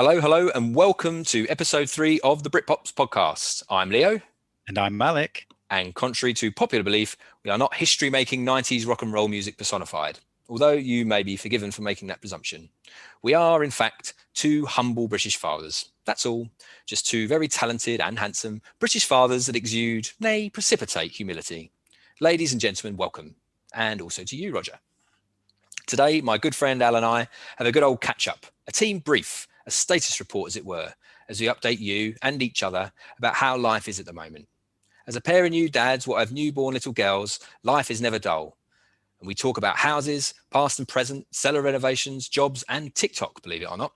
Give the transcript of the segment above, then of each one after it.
Hello, and welcome to episode 3 of the Britpops podcast. I'm Leo. And I'm Malik. And contrary to popular belief, we are not history-making 90s rock and roll music personified, although you may be forgiven for making that presumption. We are, in fact, two humble British fathers. That's all. Just two very talented and handsome British fathers that exude, nay, precipitate humility. Ladies and gentlemen, welcome. And also to you, Roger. Today, my good friend Al and I have a good old catch-up, a team brief, a status report, as it were, as we update you and each other about how life is at the moment. As a pair of new dads, what have newborn little girls, life is never dull. And we talk about houses, past and present, cellar renovations, jobs, and TikTok, believe it or not.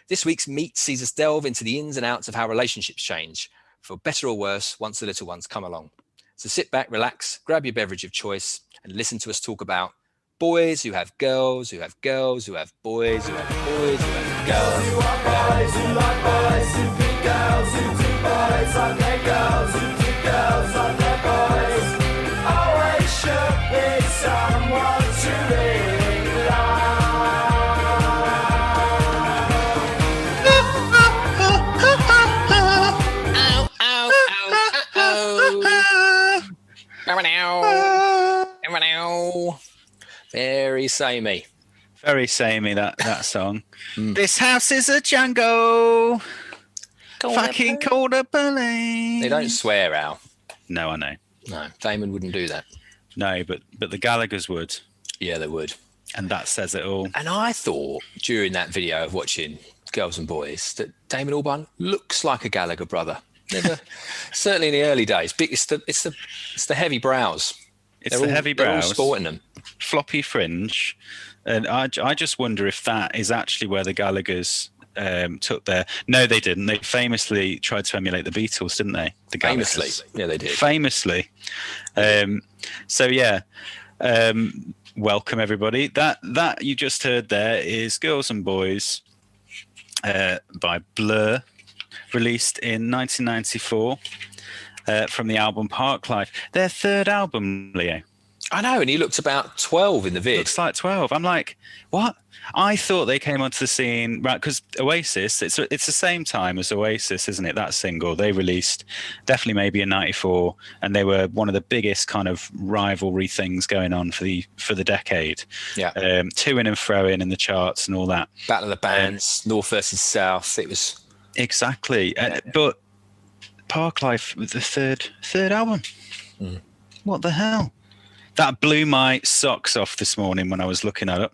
This week's meet sees us delve into the ins and outs of how relationships change, for better or worse, once the little ones come along. So sit back, relax, grab your beverage of choice, and listen to us talk about boys who have girls, who have girls, who have boys, who have boys, who have girls. Who are boys, who like boys, who pick girls, who do boys like their girls, who do girls like their boys. Always should be someone to rely. Ow, ow, ow, ow. Very samey. Very samey, that song. This house is a jungle. Fucking call the police. They don't swear, Al. No, I know. No, Damon wouldn't do that. No, but the Gallaghers would. Yeah, they would. And that says it all. And I thought during that video of watching Girls and Boys that Damon Albarn looks like a Gallagher brother. Never, certainly in the early days. It's the heavy brows. Heavy brows. They're all sporting them. Floppy fringe. And I just wonder if that is actually where the Gallaghers took their... No, they didn't. They famously tried to emulate the Beatles, didn't they? The Gallaghers. Famously. Yeah, they did. Famously. Welcome, everybody. That you just heard there is Girls and Boys by Blur, released in 1994 from the album Parklife. Their third album, Leo. I know, and he looks about 12 in the vid. Looks like 12. I'm like, what? I thought they came onto the scene, right, because Oasis, it's the same time as Oasis, isn't it? That single they released definitely maybe in 94, and they were one of the biggest kind of rivalry things going on for the decade. Yeah. To-in and fro-in the charts and all that. Battle of the Bands, North versus South. It was... Exactly. But Parklife was the third album. What the hell? That blew my socks off this morning when I was looking at it.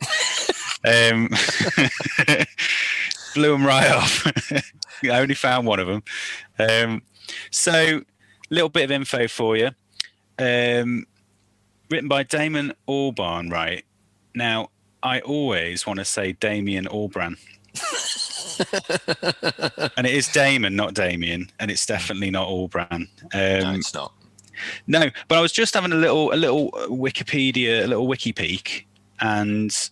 Blew them right off. I only found one of them. So, a little bit of info for you. Written by Damon Albarn, right? Now, I always want to say Damien Albarn. And it is Damon, not Damien, and it's definitely not Albarn. No, it's not. No, but I was just having a little Wikipedia, a little wiki peek, and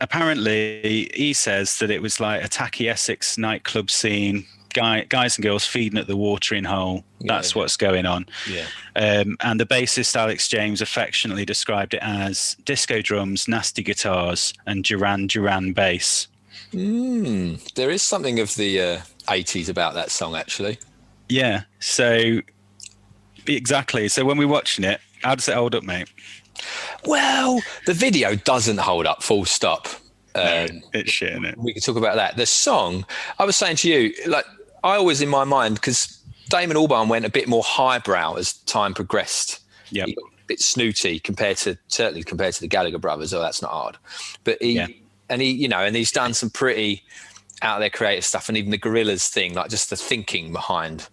apparently he says that it was like a tacky Essex nightclub scene, guys and girls feeding at the watering hole. That's what's going on. Yeah. And the bassist Alex James affectionately described it as disco drums, nasty guitars, and Duran Duran bass. There is something of the 80s about that song, actually. Yeah. So. Exactly. So when we're watching it, how does it hold up, mate? Well, the video doesn't hold up, full stop. No, it's shit, isn't it? We could talk about that. The song, I was saying to you, like, I always in my mind, because Damon Albarn went a bit more highbrow as time progressed. Yeah. He got a bit snooty compared to the Gallagher brothers. Oh, that's not hard. But he's done some pretty out there creative stuff, and even the Gorillaz thing, like just the thinking behind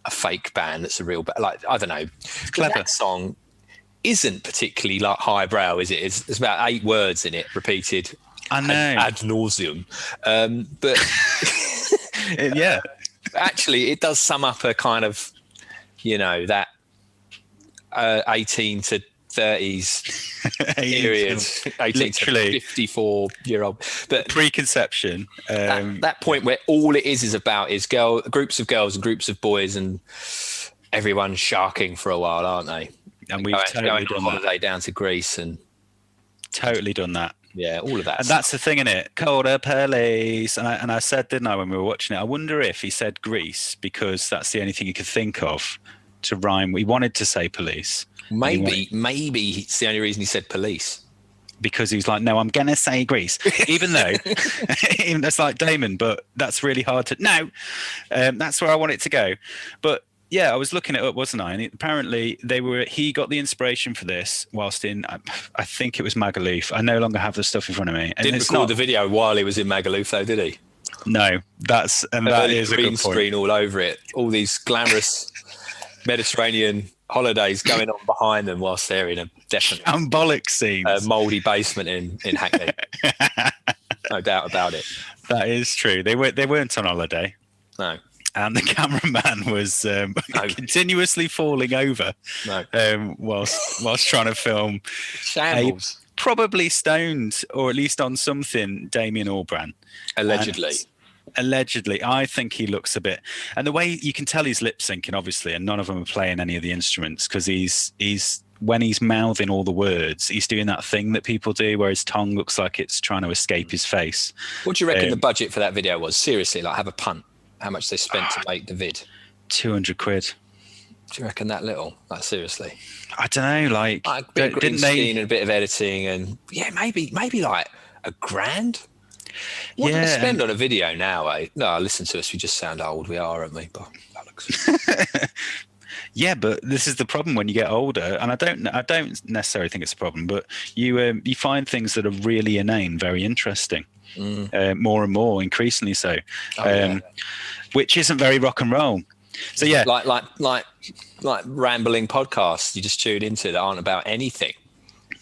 a fake band that's a real band. Like, I don't know. It's clever. That song isn't particularly like highbrow, is it? It's about 8 words in it, repeated I know. ad nauseum. But yeah. Actually, it does sum up a kind of, that 18 to 30s period, 18 literally to 54-year-old. But preconception. That point where all it is about is groups of girls and groups of boys, and everyone's sharking for a while, aren't they? And we've totally going done on holiday down to Greece and totally done that. Yeah, all of that. And that's the thing, innit? Colder police. And I said, didn't I, when we were watching it, I wonder if he said Greece because that's the only thing he could think of to rhyme. He wanted to say police. Maybe it's the only reason he said police. Because he was like, no, I'm going to say Greece. Even though, even that's like Damon, but that's really hard to... No, that's where I want it to go. But yeah, I was looking it up, wasn't I? And apparently he got the inspiration for this whilst in, I think it was Magaluf. I no longer have the stuff in front of me. And Didn't record the video while he was in Magaluf though, did he? No, that is a green good point. screen all over it. All these glamorous Mediterranean holidays going on behind them whilst they're in a definitely shambolic scenes. Mouldy basement in Hackney. No doubt about it. That is true. They weren't on holiday. No. And the cameraman was continuously falling over whilst trying to film. Shambles. Probably stoned, or at least on something, Damien Albarn. Allegedly. I think he looks a bit... And the way you can tell he's lip syncing, obviously, and none of them are playing any of the instruments, because he's when he's mouthing all the words, he's doing that thing that people do where his tongue looks like it's trying to escape his face. What do you reckon the budget for that video was? Seriously, like, have a punt. How much they spent to make the vid? 200 quid. Do you reckon that little? Like, seriously? I don't know. Like a bit of green screen and a bit of editing, and maybe like $1,000. What do they spend on a video now? No, listen to us. We just sound old. We are, aren't we? But yeah, but this is the problem when you get older, and I don't necessarily think it's a problem, but you find things that are really inane very interesting. More and more, increasingly so, which isn't very rock and roll. So yeah, like rambling podcasts you just tune into that aren't about anything.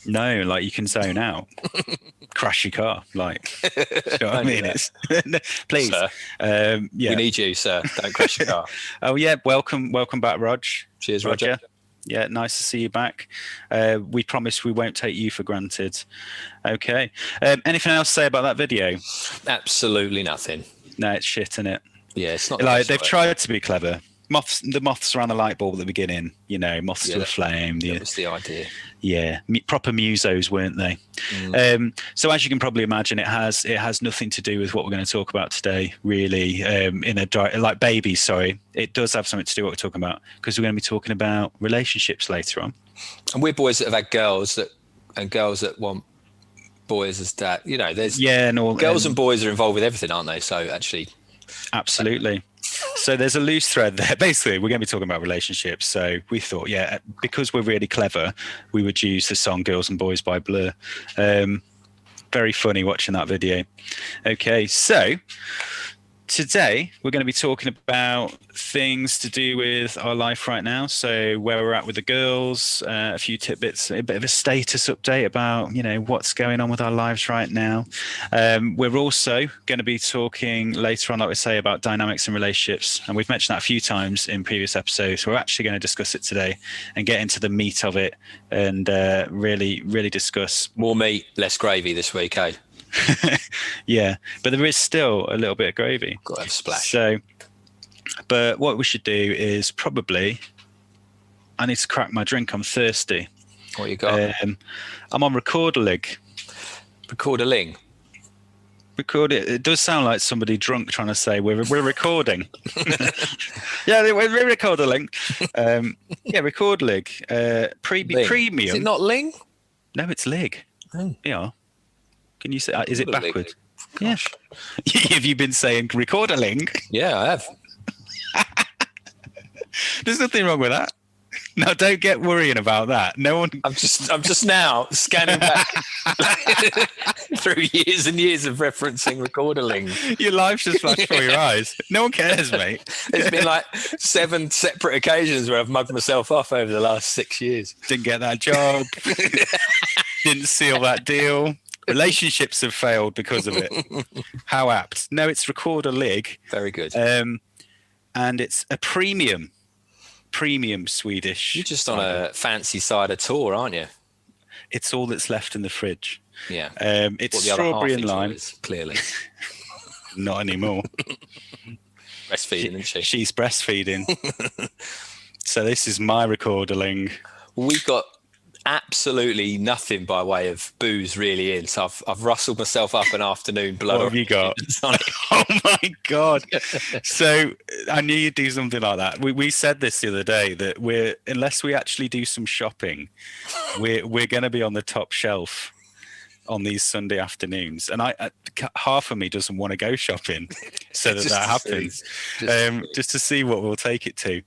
No, like you can zone out, crash your car, like. You know what I mean? It's please, sir. We need you, sir. Don't crash your car. Oh yeah, welcome back, Rog. Cheers, Roger. Yeah, nice to see you back. We promise we won't take you for granted. Okay. Anything else to say about that video? Absolutely nothing. No, it's shit, isn't it? Yeah, it's not. Like they've tried to be clever. The moths around the light bulb at the beginning, moths to a flame. That was the idea. Yeah, proper musos, weren't they? So as you can probably imagine, it has nothing to do with what we're going to talk about today, really. Like babies, sorry, it does have something to do with what we're talking about, because we're going to be talking about relationships later on. And we're boys that have had girls that want boys as dad. There's girls and boys are involved with everything, aren't they? So actually, absolutely. So there's a loose thread there. Basically, we're going to be talking about relationships. So we thought, because we're really clever, we would use the song Girls and Boys by Blur. Very funny watching that video. Okay, so today we're going to be talking about things to do with our life right now. So where we're at with the girls, a few tidbits, a bit of a status update about, what's going on with our lives right now. We're also going to be talking later on, like we say, about dynamics in relationships. And we've mentioned that a few times in previous episodes. We're actually going to discuss it today and get into the meat of it and really, really discuss. More meat, less gravy this week, eh? Yeah, but there is still a little bit of gravy. Got to have a splash. So, but what we should do is probably, I need to crack my drink. I'm thirsty. What you got? I'm on Recorder-Lig. Recorder-Ling? Record it. It does sound like somebody drunk trying to say we're recording. Yeah, we're Recorder-Ling. Yeah, Recorder-Lig. Premium. Is it not Ling? No, it's Lig. Oh. Yeah. Can you say? Is it backwards? Yeah. Have you been saying Recorder-Ling? Yeah, I have. There's nothing wrong with that. No, don't get worrying about that. No one. I'm just now scanning back through years and years of referencing Recorder-Ling. Your life's just flashed before your eyes. No one cares, mate. There's been like 7 separate occasions where I've mugged myself off over the last 6 years. Didn't get that job. Didn't seal that deal. Relationships have failed because of it. How apt. No, it's Recorder-Lig. Very good. And it's a premium Swedish. You're just on a fancy cider tour, aren't you? It's all that's left in the fridge. Yeah. It's strawberry and lime. Clearly. Not anymore. Breastfeeding, isn't she? She's breastfeeding. So this is my Recorder-Ling. We've got absolutely nothing by way of booze really in. So I've rustled myself up an afternoon blood. What have you got? Oh my God. So I knew you'd do something like that. We said this the other day that unless we actually do some shopping, we're going to be on the top shelf on these Sunday afternoons, and half of me doesn't want to go shopping so that happens, just to see what we'll take it to.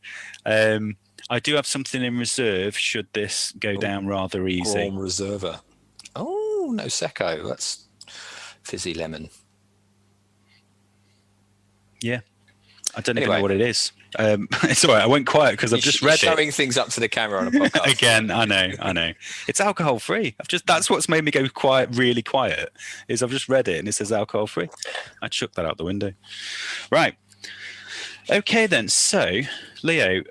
I do have something in reserve should this go down rather easy. Grand Reserva. Oh, no Secco. That's fizzy lemon. Yeah, I don't even know what it is. It's all right. I went quiet because I've just read it. Showing things up to the camera on a podcast. Again, I know. It's alcohol free. That's what's made me go really quiet. Is I've just read it and it says alcohol free. I chucked that out the window. Right. Okay then. So, Leo,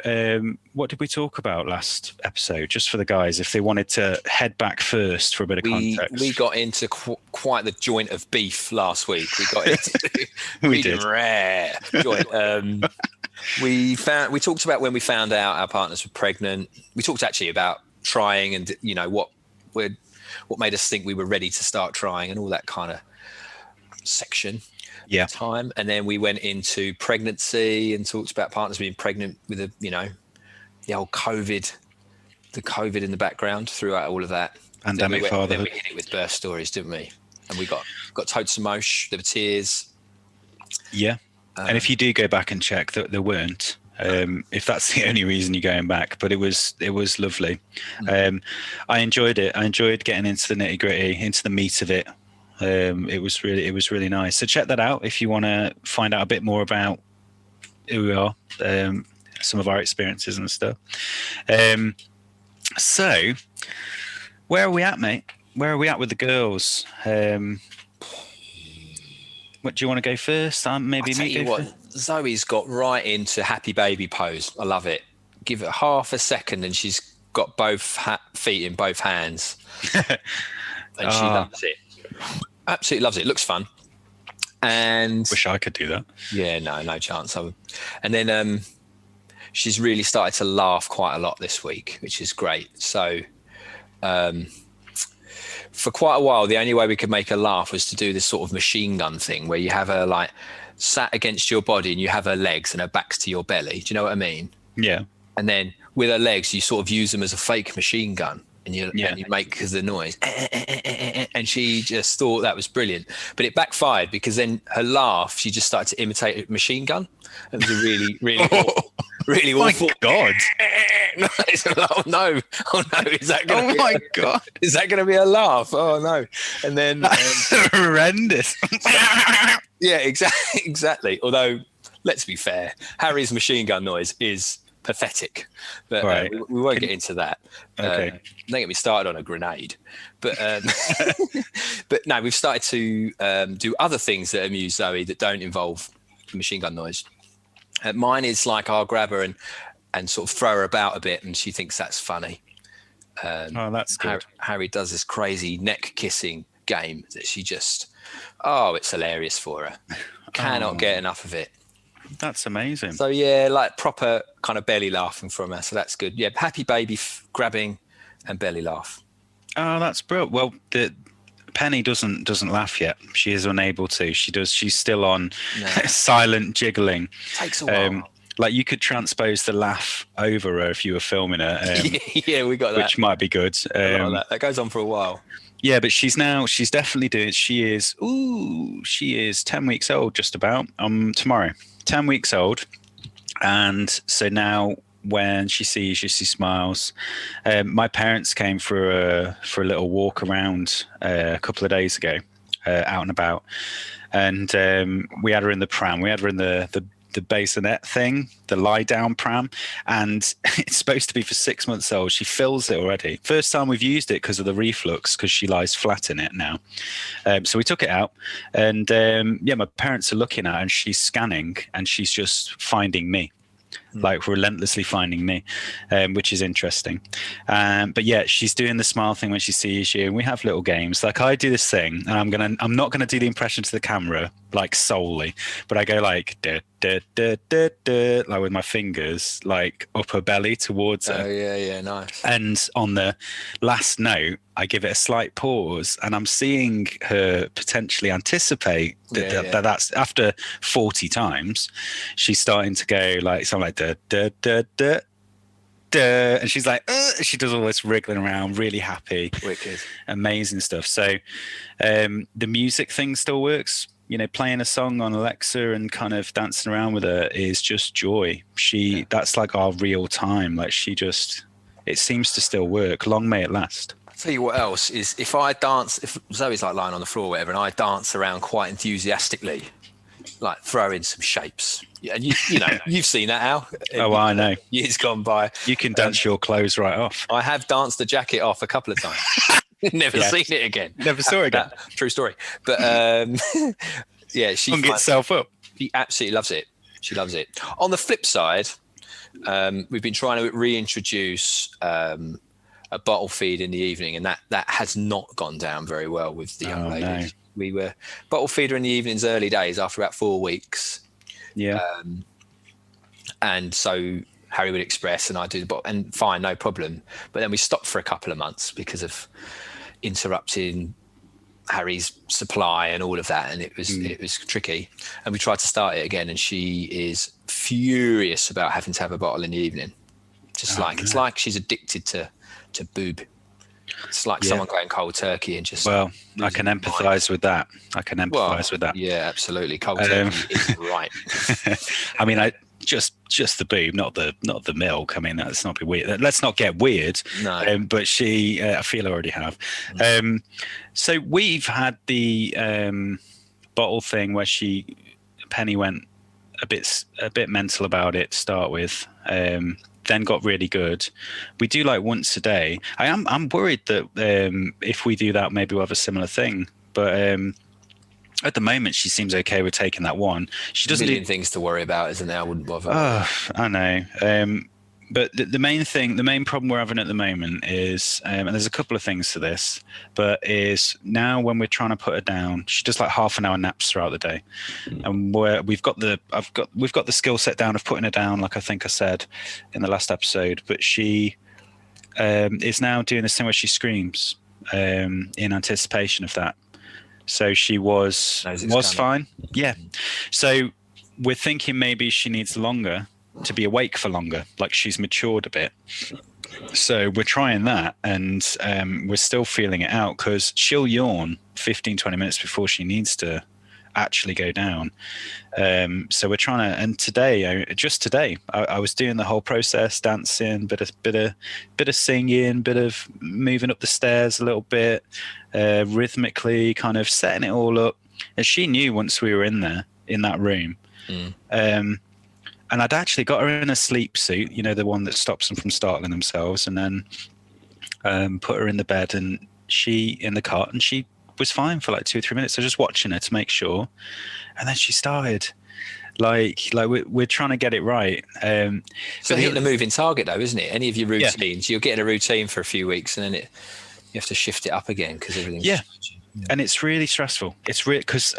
what did we talk about last episode? Just for the guys, if they wanted to head back first for a bit of context. We got into quite the joint of beef last week. We got into medium rare joint. We talked about when we found out our partners were pregnant. We talked actually about trying and what made us think we were ready to start trying and all that kind of section. Yeah. Time, and then we went into pregnancy and talked about partners being pregnant with the old COVID, the COVID in the background throughout all of that. Pandemic fatherhood. Then we hit it with birth stories, didn't we? And we got totes of mosh. There were tears. Yeah. And if you do go back and check, there weren't. If that's the only reason you're going back, but it was lovely. I enjoyed it. I enjoyed getting into the nitty gritty, into the meat of it. It was really nice. So check that out if you want to find out a bit more about who we are, some of our experiences and stuff. So where are we at, mate? Where are we at with the girls? What do you want to go first? Maybe me go first. Zoe's got right into happy baby pose. I love it. Give it half a second and she's got both feet in both hands. And she loves it. Absolutely loves it. Looks fun. And wish I could do that. Yeah, no chance. And then she's really started to laugh quite a lot this week, which is great. So for quite a while, the only way we could make her laugh was to do this sort of machine gun thing where you have her like sat against your body and you have her legs and her back's to your belly. Do you know what I mean? Yeah. And then with her legs, you sort of use them as a fake machine gun. And you make the noise, and she just thought that was brilliant. But it backfired because then her laugh, she just started to imitate a machine gun. It was a really, really, really awful. My God! Oh no! Is that going? Oh my God! Is that going to be a laugh? Oh no! And then horrendous. Yeah, exactly. Although, let's be fair, Harry's machine gun noise is pathetic, but right. We won't get into that. Okay. Don't get me started on a grenade, but but no, we've started to do other things that amuse Zoe that don't involve machine gun noise. Mine is like I'll grab her and sort of throw her about a bit, and she thinks that's funny. That's good. Harry does this crazy neck kissing game that she just, it's hilarious for her. Cannot get enough of it. That's amazing. So yeah, like proper kind of belly laughing from her. So that's good. Yeah, happy baby grabbing and belly laugh. Oh, that's brilliant. Well, Penny doesn't laugh yet. She is unable to. She's still on silent jiggling. Takes a while. Like you could transpose the laugh over her if you were filming her. Yeah, we got that. Which might be good. That goes on for a while. Yeah, but she's definitely doing it. She is 10 weeks old just about tomorrow. 10 weeks old. And so now when she sees you, she smiles. My parents came for a little walk around a couple of days ago, out and about. And we had her in the pram. We had her in the bassinet thing, the lie down pram, and it's supposed to be for 6 months old. She fills it already. First time we've used it because of the reflux, because she lies flat in it now. So we took it out, and my parents are looking at her, and she's scanning, and she's just finding me. like relentlessly finding me, which is interesting. But yeah, she's doing the smile thing when she sees you, and we have little games. Like I do this thing, and I'm not gonna do the impression to the camera like solely, but I go like da, da, da, da, da, like with my fingers like up her belly towards her. Oh yeah, nice. And on the last note, I give it a slight pause, and I'm seeing her potentially anticipate that that's after 40 times, she's starting to go like something like da da da da da, and she's like, she does all this wriggling around, really happy, Wicked, amazing stuff. So the music thing still works. You know, playing a song on Alexa and kind of dancing around with her is just joy. That's like our real time. Like it seems to still work. Long may it last. I'll tell you what else is, if Zoe's like lying on the floor or whatever, and I dance around quite enthusiastically, like throw in some shapes. Yeah, and you know, you've seen that, Al. Oh, I know. Years gone by. You can dance your clothes right off. I have danced the jacket off a couple of times. Never seen it again. Never saw it again. True story. But yeah, she hung itself up. She absolutely loves it. She loves it. On the flip side, we've been trying to reintroduce a bottle feed in the evening, and that has not gone down very well with the young ladies. No. We were bottle feeder in the evenings early days after about 4 weeks. Yeah. And so Harry would express and I do the bottle, and fine, no problem. But then we stopped for a couple of months because of interrupting Harry's supply and all of that, and it was tricky. And we tried to start it again, and she is furious about having to have a bottle in the evening. It's like she's addicted to boob. It's like someone going cold turkey and just. Well, I can empathise with that. With that. Yeah, absolutely. Cold turkey is right. I mean, just the boob, not the milk. I mean, that's not be weird. Let's not get weird. No. But she, I feel I already have. So we've had the bottle thing where Penny went a bit mental about it to start with. Then got really good. We do like once a day. I'm worried that if we do that, maybe we'll have a similar thing. But at the moment, she seems okay with taking that one. She doesn't. A million things to worry about, isn't there? I wouldn't bother. Oh, I know. But the main problem we're having at the moment is, and there's a couple of things to this, but is now when we're trying to put her down, she does like half an hour naps throughout the day, and we've got the skill set down of putting her down, like I think I said in the last episode. But she is now doing this thing where she screams in anticipation of that. So she was fine, yeah. So we're thinking maybe she needs longer to be awake for longer, like she's matured a bit. So we're trying that, and we're still feeling it out because she'll yawn 15-20 minutes before she needs to actually go down. So we're trying to, and today I was doing the whole process, dancing, bit of singing, bit of moving up the stairs a little bit, rhythmically kind of setting it all up, and she knew once we were in that room. And I'd actually got her in a sleep suit, you know, the one that stops them from startling themselves, and then put her in the bed and in the cot, and she was fine for like 2 or 3 minutes. So just watching her to make sure. And then she started like we're trying to get it right. So hitting a moving target though, isn't it? Any of your routines, you're getting a routine for a few weeks and then you have to shift it up again because everything's changing. And it's really stressful. It's really, because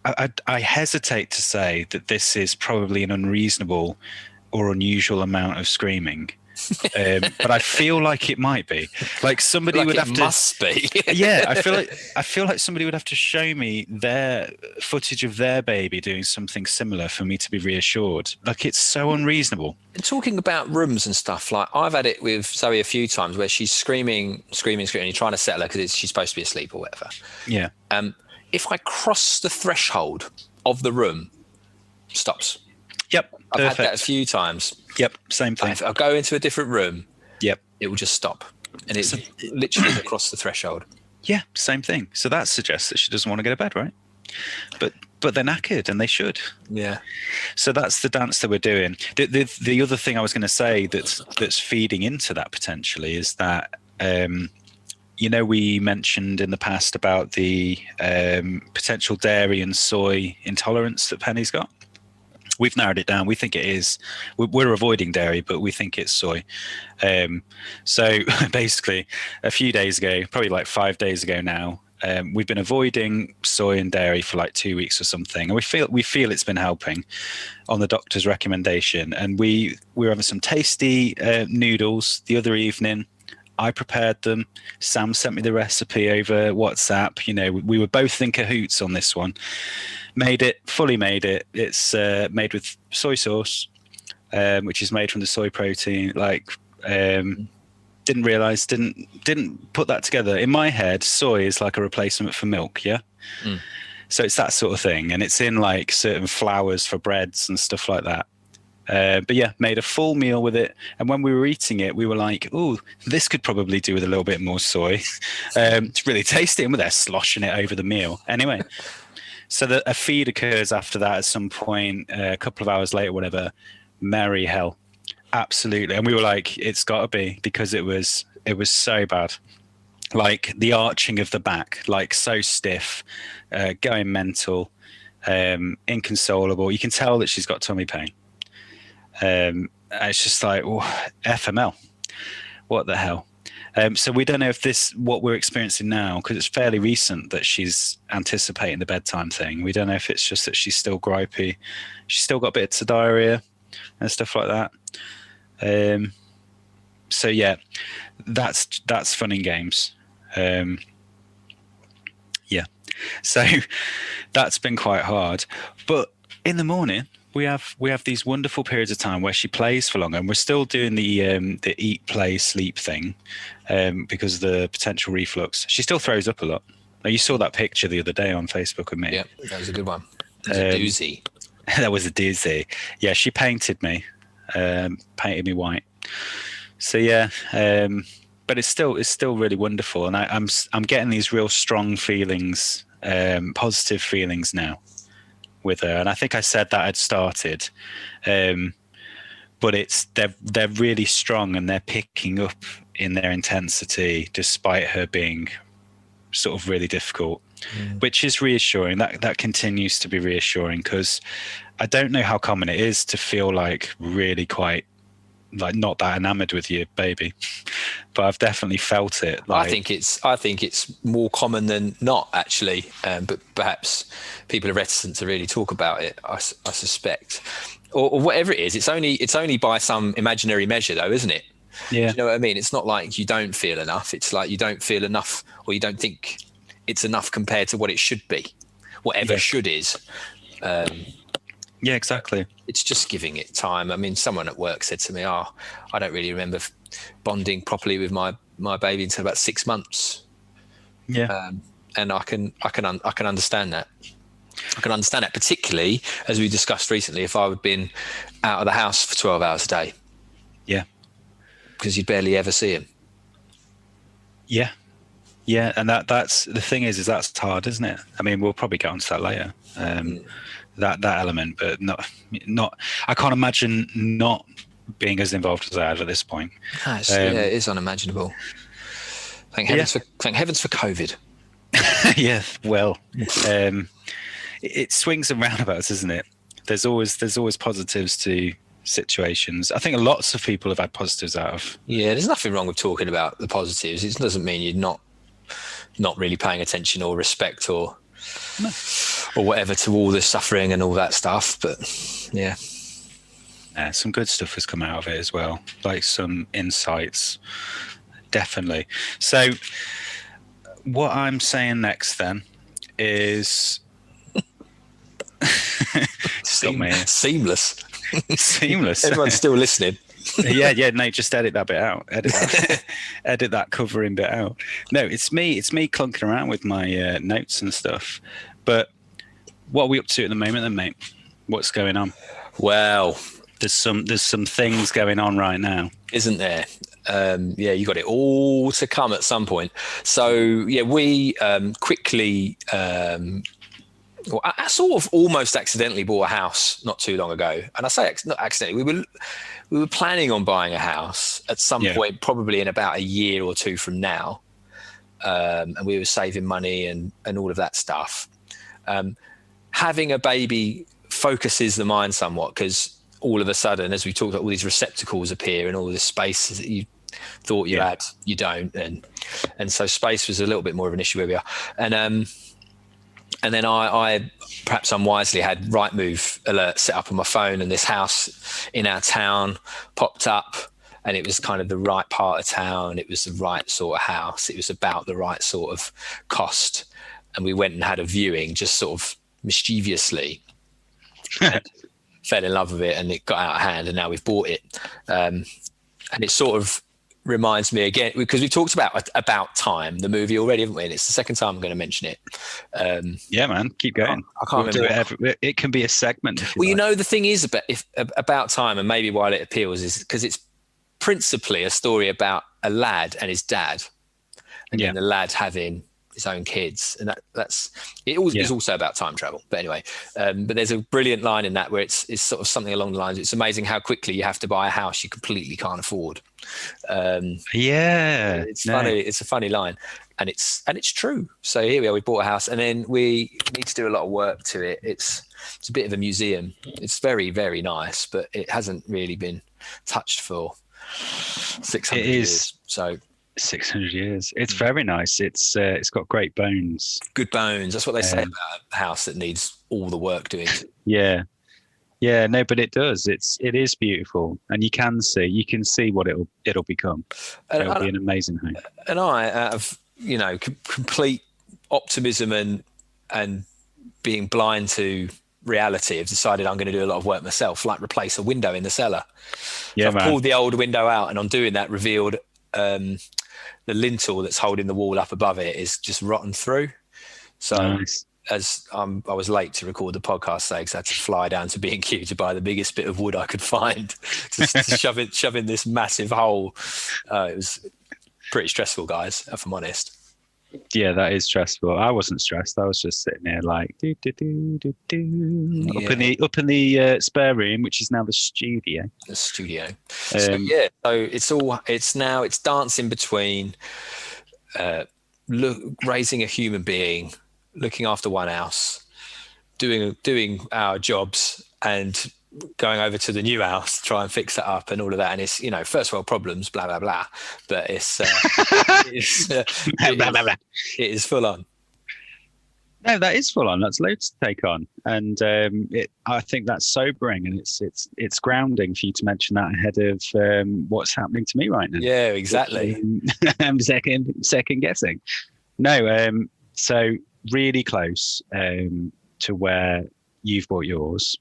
I hesitate to say that this is probably an unreasonable or unusual amount of screaming, but I feel like it might be. Like somebody would have to. Must be. Yeah, I feel like somebody would have to show me their footage of their baby doing something similar for me to be reassured. Like it's so unreasonable. And talking about rooms and stuff, like I've had it with Zoe a few times where she's screaming, and you're trying to settle her because she's supposed to be asleep or whatever. Yeah. If I cross the threshold of the room, stops. Yep. I've had that a few times. Yep. Same thing. If I go into a different room, yep, it will just stop. And it's literally across the threshold. Yeah, same thing. So that suggests that she doesn't want to go to bed, right? But they're knackered and they should. Yeah. So that's the dance that we're doing. The other thing I was going to say that's feeding into that potentially is that you know, we mentioned in the past about the potential dairy and soy intolerance that Penny's got. We've narrowed it down. We think it is. We're avoiding dairy, but we think it's soy. So basically, a few days ago, probably like 5 days ago now, we've been avoiding soy and dairy for like 2 weeks or something, and we feel it's been helping on the doctor's recommendation. And we were having some tasty noodles the other evening. I prepared them. Sam sent me the recipe over WhatsApp. You know, we were both in cahoots on this one. Fully made it. It's made with soy sauce, which is made from the soy protein. Didn't realize, didn't put that together. In my head, soy is like a replacement for milk. Yeah. So it's that sort of thing. And it's in like certain flours for breads and stuff like that. But yeah, made a full meal with it. And when we were eating it, we were like, oh, this could probably do with a little bit more soy. It's really tasty. And we're there sloshing it over the meal. Anyway, so a feed occurs after that at some point, a couple of hours later, whatever. Merry hell. Absolutely. And we were like, it's got to be, because it was so bad. Like the arching of the back, like so stiff, going mental, inconsolable. You can tell that she's got tummy pain. It's just like, oh, FML, what the hell? So we don't know if what we're experiencing now, because it's fairly recent that she's anticipating the bedtime thing. We don't know if it's just that she's still gripey. She's still got bits of diarrhea and stuff like that. So yeah, that's fun and games. Yeah. So that's been quite hard, but in the morning, we have these wonderful periods of time where she plays for longer, and we're still doing the eat, play, sleep thing because of the potential reflux. She still throws up a lot. Now, you saw that picture the other day on Facebook with me. Yeah, that was a good one. That was a doozy. That was a doozy. Yeah, she painted me white. So yeah, but it's still really wonderful, and I'm getting these real strong feelings, positive feelings now with her. And I think I said that I'd started, but they're really strong, and they're picking up in their intensity despite her being sort of really difficult, which is reassuring. That continues to be reassuring, because I don't know how common it is to feel like really quite like not that enamored with your baby, but I've definitely felt it. Like, I think it's more common than not, actually, but perhaps people are reticent to really talk about it. I suspect, or whatever it is. It's only by some imaginary measure, though, isn't it? Yeah. Do you know what I mean? It's not like you don't feel enough. It's like you don't feel enough, or you don't think it's enough compared to what it should be, whatever should is. Yeah, exactly. It's just giving it time. I mean, someone at work said to me, I don't really remember bonding properly with my baby until about 6 months. Yeah. And I can understand that. I can understand that, particularly as we discussed recently, if I had been out of the house for 12 hours a day. Yeah. Because you'd barely ever see him. Yeah. Yeah. And that's the thing is that's hard, isn't it? I mean, we'll probably get onto that later. That element, but not. I can't imagine not being as involved as I have at this point. It is unimaginable. Thank heavens for COVID. Yeah, well, it swings and roundabouts, isn't it? There's always positives to situations. I think lots of people have had positives out of. Yeah, there's nothing wrong with talking about the positives. It doesn't mean you're not really paying attention or respect or whatever to all the suffering and all that stuff. But yeah, some good stuff has come out of it as well, like some insights, definitely. So what I'm saying next then is seamless. Everyone's still listening. yeah, no, just edit that bit out. Edit that covering bit out. No, it's me clunking around with my notes and stuff. But what are we up to at the moment then, mate? What's going on? Well, there's some things going on right now, isn't there? You got it all to come at some point. So yeah, we quickly I sort of almost accidentally bought a house not too long ago. And I say not accidentally, we were planning on buying a house at some point, probably in about a year or two from now. And we were saving money and all of that stuff. Having a baby focuses the mind somewhat, because all of a sudden, as we talked about, all these receptacles appear and all this space that you thought you had, you don't, and so space was a little bit more of an issue where we are, and then I perhaps unwisely had Rightmove alert set up on my phone, and this house in our town popped up, and it was kind of the right part of town. It was the right sort of house. It was about the right sort of cost, and we went and had a viewing, just sort of mischievously. Fell in love with it, and it got out of hand, and now we've bought it. And it sort of reminds me again, because we've talked about Time, the movie, already, haven't we? And it's the second time I'm going to mention it. Yeah, man, keep going. I can't remember. It can be a segment. Well, like. The thing is about Time, and maybe why it appeals, is because it's principally a story about a lad and his dad, and then the lad having his own kids, and that's it. Is also about time travel. But anyway, but there's a brilliant line in that where it's sort of something along the lines. It's amazing how quickly you have to buy a house you completely can't afford. It's funny. It's a funny line, and it's true. So here we are. We bought a house, and then we need to do a lot of work to it. It's a bit of a museum. It's very, very nice, but it hasn't really been touched for 600 years. So 600 years. It's very nice. It's got great bones. Good bones. That's what they say about a house that needs all the work doing. Yeah. No, but it does. It is beautiful, and you can see what it'll become. It'll be an amazing home. And I, out of complete optimism and being blind to reality, have decided I'm going to do a lot of work myself, like replace a window in the cellar. Yeah, so I've pulled the old window out, and on doing that, revealed the lintel that's holding the wall up above it is just rotten through. So nice. As I was late to record the podcast today, because I had to fly down to B&Q to buy the biggest bit of wood I could find to shove in this massive hole. It was pretty stressful, guys, if I'm honest. Yeah, that is stressful. I wasn't stressed. I was just sitting there like up in the spare room, which is now the studio. So it's dancing between raising a human being, looking after one house, doing our jobs, and going over to the new house, try and fix it up and all of that. And it's, first world problems, blah, blah, blah. But it is full on. No, that is full on. That's loads to take on. And I think that's sobering, and it's grounding for you to mention that ahead of what's happening to me right now. Yeah, exactly. I'm second guessing. No, so really close to where you've bought yours.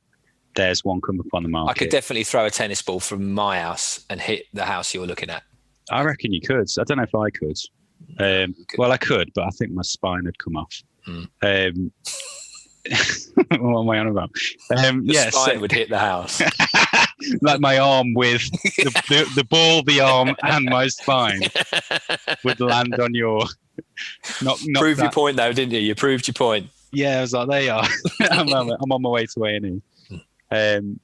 There's one come up on the market. I could definitely throw a tennis ball from my house and hit the house you're looking at. I reckon you could. I don't know if I could. Well, I could, but I think my spine had come off. What am I on about? The spine would hit the house. Like my arm with the ball, the arm, and my spine would land on your... Prove your point, though, didn't you? You proved your point. Yeah, I was like, there you are. I'm on my way to A&E. And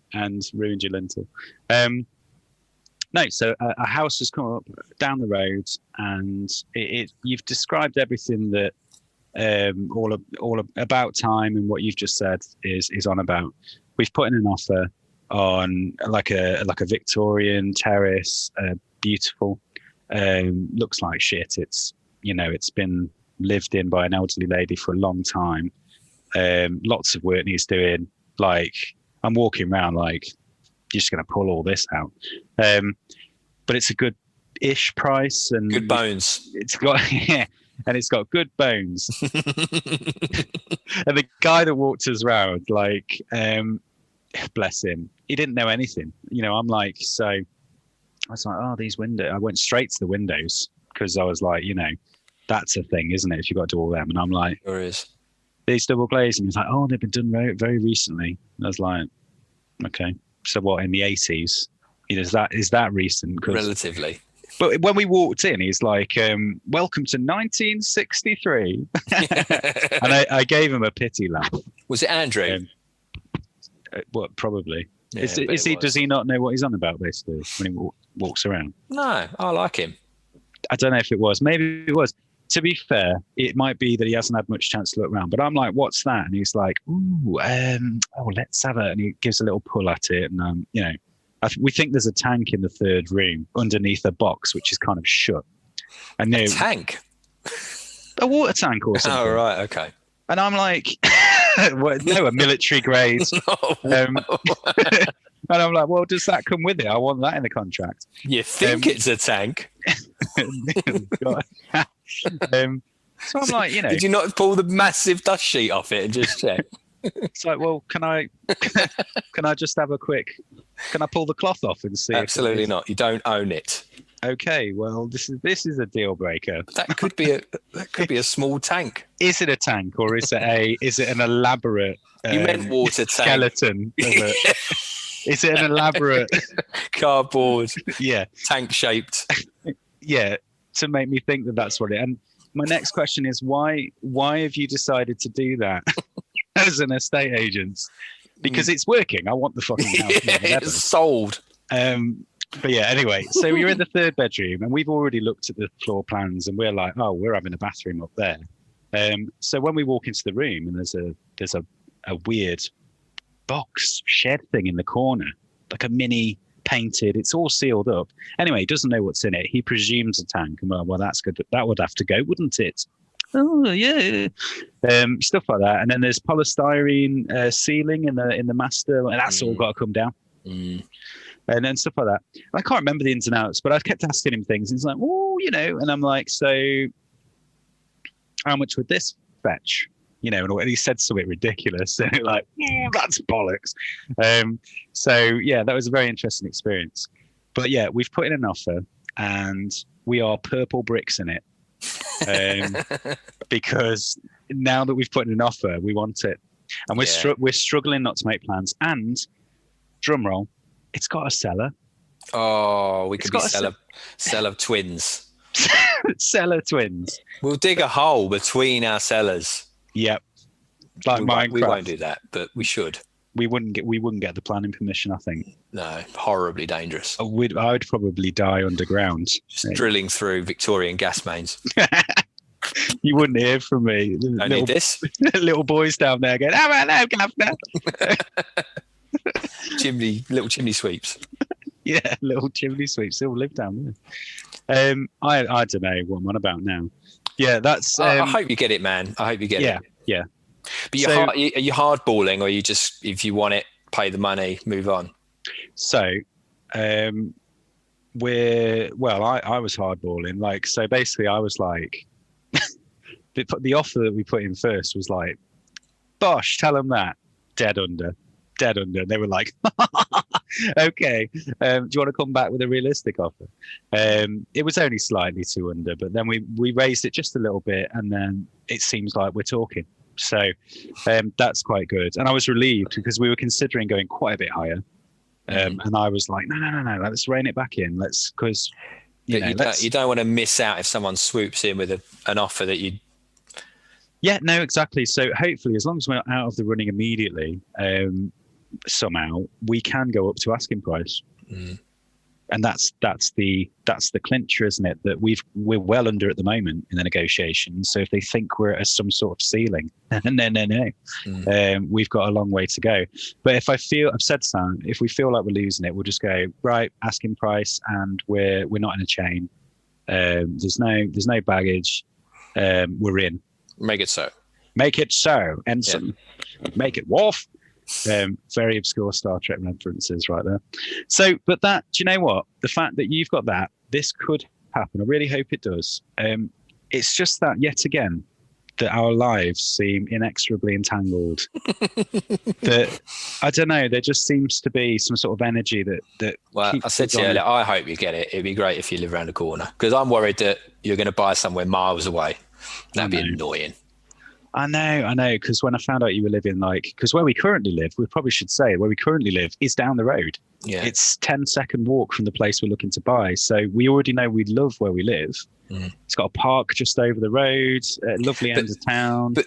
ruined your lintel. No, so a house has come up down the road, and you've described everything that all about Time and what you've just said is on about. We've put in an offer on like a Victorian terrace, beautiful. Looks like shit. It's been lived in by an elderly lady for a long time. Lots of work needs doing. Like, I'm walking around like, you're just going to pull all this out. But it's a good-ish price. And good bones. It's got, and it's got good bones. And the guy that walked us around, like, bless him, he didn't know anything. I'm like, so I was like, oh, these windows. I went straight to the windows, because I was like, that's a thing, isn't it? If you've got to do all them. And I'm like, sure is. These double glazing. He's like, oh, they've been done very, very recently. And I was like, okay, so what, in the 80s? Is that recent? Relatively. But when we walked in, he's like, welcome to 1963. And I gave him a pity laugh. Was it Andrew? What, probably. Yeah, does he not know what he's on about, basically, when he walks around? No, I like him. I don't know if it was. Maybe it was. to be fair, it might be that he hasn't had much chance to look around, but I'm like, what's that? And he's like, ooh, let's have it. And he gives a little pull at it. And, we think there's a tank in the third room underneath a box, which is kind of shut. And A tank? A water tank or something. Oh, right. Okay. And I'm like, no, a military grade. And I'm like, well, does that come with it? I want that in the contract. You think it's a tank? So I'm like, Did you not pull the massive dust sheet off it and just check? It's like, well, can I just have can I pull the cloth off and see? Absolutely not. You don't own it. Okay, well, this is a deal breaker. That could be a small tank. Is it a tank, or is it an elaborate You meant water tank. skeleton? Is it an elaborate cardboard? Yeah, tank shaped. Yeah, to make me think that that's what it. And my next question is why have you decided to do that as an estate agent? Because it's working. I want the fucking house. It's sold. But yeah, anyway, so we're in the third bedroom and we've already looked at the floor plans and we're like, oh, we're having a bathroom up there. So when we walk into the room and there's a weird box shed thing in the corner, like a mini painted, it's all sealed up. Anyway, he doesn't know what's in it. He presumes a tank. And well, that's good. That would have to go, wouldn't it? Oh yeah, stuff like that. And then there's polystyrene ceiling in the master, and that's all got to come down. And then stuff like that. I can't remember the ins and outs, but I kept asking him things. And he's like, oh, and I'm like, so how much would this fetch? And he said something ridiculous. And like, that's bollocks. So yeah, that was a very interesting experience. But yeah, we've put in an offer and we are purple bricks in it. Because now that we've put in an offer, we want it. And we're struggling not to make plans. And drum roll, it's got a cellar. Oh, we could be cellar twins. Cellar twins. We'll dig a hole between our cellars. Yep. Like Minecraft. We won't do that, but we should. We wouldn't get the planning permission, I think. No, horribly dangerous. I would probably die underground. Just drilling through Victorian gas mains. You wouldn't hear from me. Need this. Little boys down there going, "Oh, hello, Governor." Little chimney sweeps. Yeah, little chimney sweeps. They all live down there. I don't know what I'm on about now. Yeah, that's. I hope you get it, man. I hope you get it. Yeah. But are you hardballing, or you just, if you want it, pay the money, move on? So, I was hardballing. Like, so basically, I was like, the offer that we put in first was like, Bosh, tell them that, dead under. And they were like, okay, do you want to come back with a realistic offer? It was only slightly too under, but then we raised it just a little bit, and then it seems like we're talking. So that's quite good. And I was relieved because we were considering going quite a bit higher. And I was like, no, let's rein it back in. Because you don't want to miss out if someone swoops in with an offer that you. Yeah, no, exactly. So hopefully, as long as we're out of the running immediately, somehow we can go up to asking price. And that's the clincher, isn't it? That we're well under at the moment in the negotiations. So if they think we're at some sort of ceiling, no. We've got a long way to go. But if I've said so, if we feel like we're losing it, we'll just go right, asking price, and we're not in a chain. There's no baggage. We're in. Make it so. Ensign. Yeah. Make it Worf. Very obscure Star Trek references right there. So, but do you know what? The fact that you've got that, this could happen. I really hope it does. It's just that, yet again, that our lives seem inexorably entangled. That, I don't know, there just seems to be some sort of energy that well, I said to you earlier, I hope you get it. It'd be great if you live around the corner, because I'm worried that you're going to buy somewhere miles away. That'd be annoying. I know, because when I found out you were living because where we currently live, we probably should say where we currently live is down the road. Yeah. It's 10-second walk from the place we're looking to buy. So we already know we love where we live. It's got a park just over the road, a lovely end of town. But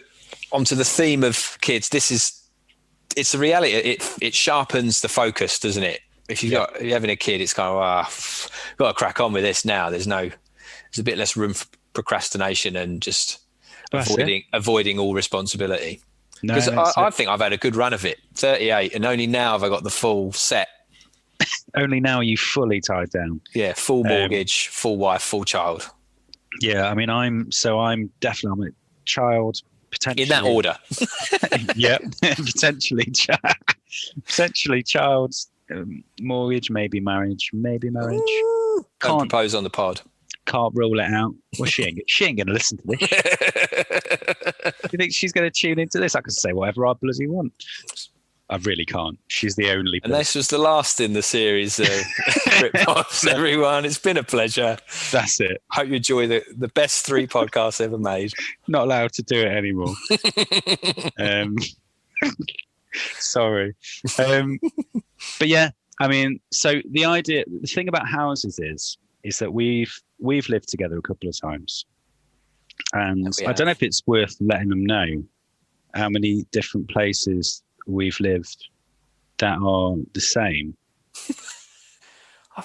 onto the theme of kids, it's a reality. It sharpens the focus, doesn't it? If you're having a kid, it's kind of, got to crack on with this now. There's a bit less room for procrastination and just That's avoiding all responsibility. No, Because that's I it. think I've had a good run of it, 38, and only now have I got the full set. Only now are you fully tied down. Yeah, full mortgage, full wife, full child. Yeah, I mean, I'm a child, potentially. In that order. Yeah, potentially child, mortgage, maybe marriage. Don't propose on the pod. Can't rule it out. Well, she ain't going to listen to this. Do you think she's going to tune into this? I can say whatever I bloody want. I really can't. She's the only person. And this was the last in the series of Rip-Offs, everyone. It's been a pleasure. That's it. Hope you enjoy the best 3 podcasts ever made. Not allowed to do it anymore. Sorry. But yeah, I mean, so the thing about houses is that we've lived together a couple of times. And I don't know if it's worth letting them know how many different places we've lived that are the same.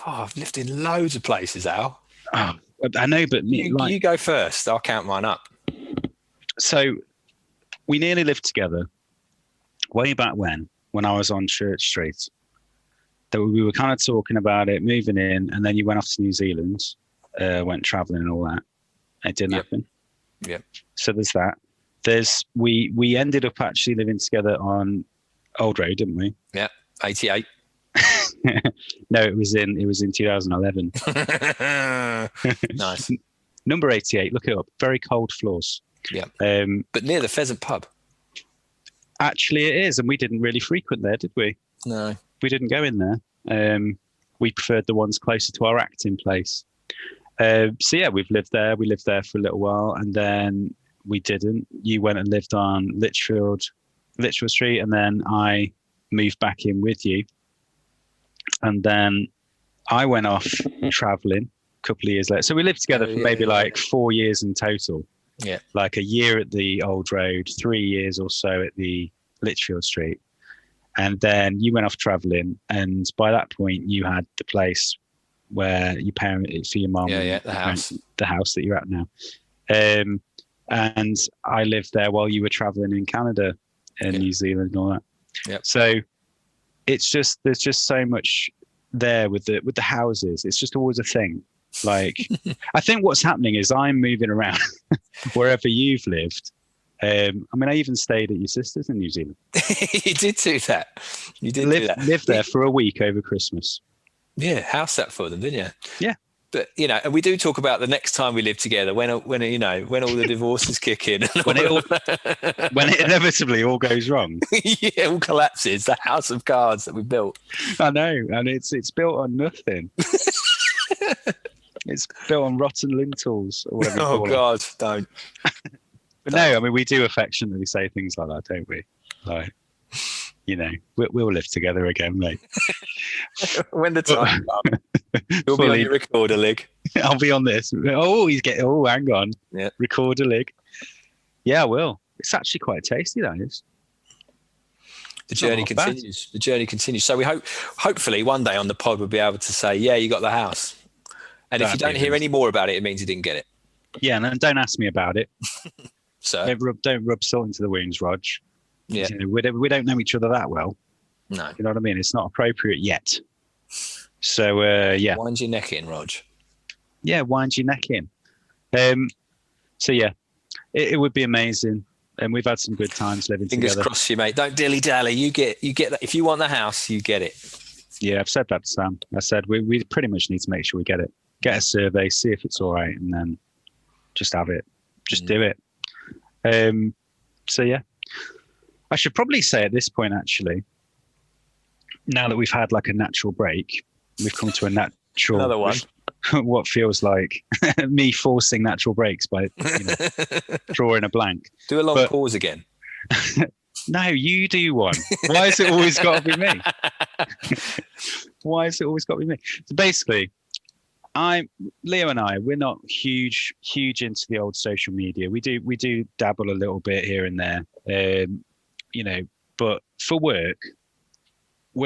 I've lived in loads of places, Al. Oh, I know, but you go first. I'll count mine up. So we nearly lived together way back when I was on Church Street. That we were kind of talking about it, moving in, and then you went off to New Zealand, went traveling and all that. It didn't happen. Yep. So there's that. We ended up actually living together on Old Road, didn't we? Yeah, 88. No, it was in 2011. Nice. Number 88. Look it up. Very cold floors. Yeah. But near the Pheasant Pub. Actually, it is, and we didn't really frequent there, did we? No. We didn't go in there. We preferred the ones closer to our acting place. So yeah, we've lived there. We lived there for a little while, and then we didn't. You went and lived on Litchfield Street, and then I moved back in with you. And then I went off traveling a couple of years later. So we lived together for maybe 4 years in total. Yeah. Like a year at the Old Road, 3 years or so at the Litchfield Street. And then you went off traveling. And by that point, you had the place where your parent, for your mum. Yeah, the house. The house that you're at now. And I lived there while you were traveling in Canada and New Zealand and all that. Yep. So it's just, there's just so much there with the houses. It's just always a thing. Like, I think what's happening is I'm moving around wherever you've lived. I mean, I even stayed at your sister's in New Zealand. You did do that. You did live there for a week over Christmas. Yeah, house sat for them, didn't you? Yeah. But and we do talk about the next time we live together when all the divorces kick in, when it inevitably all goes wrong. Yeah, it all collapses. The house of cards that we built. I know, and it's built on nothing. It's built on rotten lintels or whatever. Oh God, don't. But no, I mean, we do affectionately say things like that, don't we? Like, we'll live together again, mate. When the time comes, you'll be on your recorder lig. I'll be on this. Oh, hang on. Yeah. Recorder lig. Yeah, I will. It's actually quite tasty, that is. The journey continues. The journey continues. So we hopefully one day on the pod we'll be able to say, yeah, you got the house. And if you don't hear any more about it, it means you didn't get it. Yeah, and don't ask me about it. So don't rub salt into the wounds, Rog. Yeah. We don't know each other that well. No. You know what I mean? It's not appropriate yet. So, yeah. Wind your neck in, Rog. Yeah, wind your neck in. So, yeah, it would be amazing. And we've had some good times living Fingers together. Fingers crossed you, mate. Don't dilly-dally. You get that. If you want the house, you get it. Yeah, I've said that to Sam. I said we pretty much need to make sure we get it. Get a survey, see if it's all right, and then just have it. Just do it. So, yeah. I should probably say at this point, actually, now that we've had like a natural break, we've come to a natural... Another one. What feels like me forcing natural breaks by drawing a blank. Do a long pause again. No, you do one. Why has it always got to be me? Why has it always got to be me? So basically, Leo and I, we're not huge into the old social media. We do dabble a little bit here and there, but for work,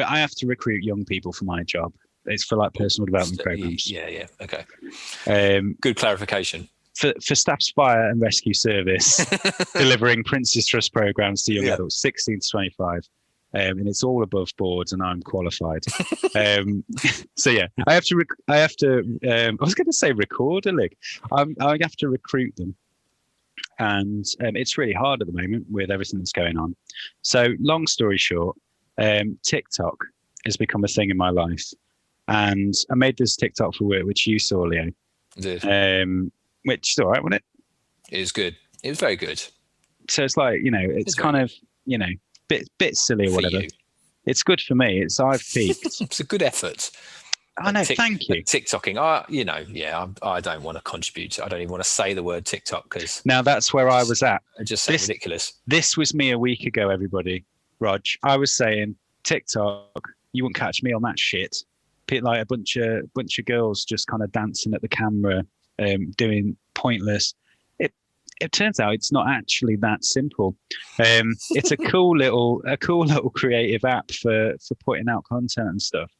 I have to recruit young people for my job. It's for like personal development programs. Yeah. Okay. Good clarification. for Staff's Fire and Rescue Service, delivering Prince's Trust programs to young adults 16 to 25. And it's all above boards, and I'm qualified. So yeah, I have to. I was going to say record a lick. I have to recruit them, and it's really hard at the moment with everything that's going on. So long story short, TikTok has become a thing in my life, and I made this TikTok for work, which you saw, Leo. I did. Which is all right, wasn't it? It was good. It was very good. So it's like, it's kind of, bit silly or whatever. You. It's good for me. I've peaked. It's a good effort. I know. Thank you. TikToking. I don't want to contribute. I don't even want to say the word TikTok because now that's where I was at. It just sounds ridiculous. This was me a week ago, everybody. Rog, I was saying TikTok. You wouldn't catch me on that shit. Like a bunch of girls just kind of dancing at the camera, doing pointless. It turns out it's not actually that simple. It's a cool little creative app for putting out content and stuff.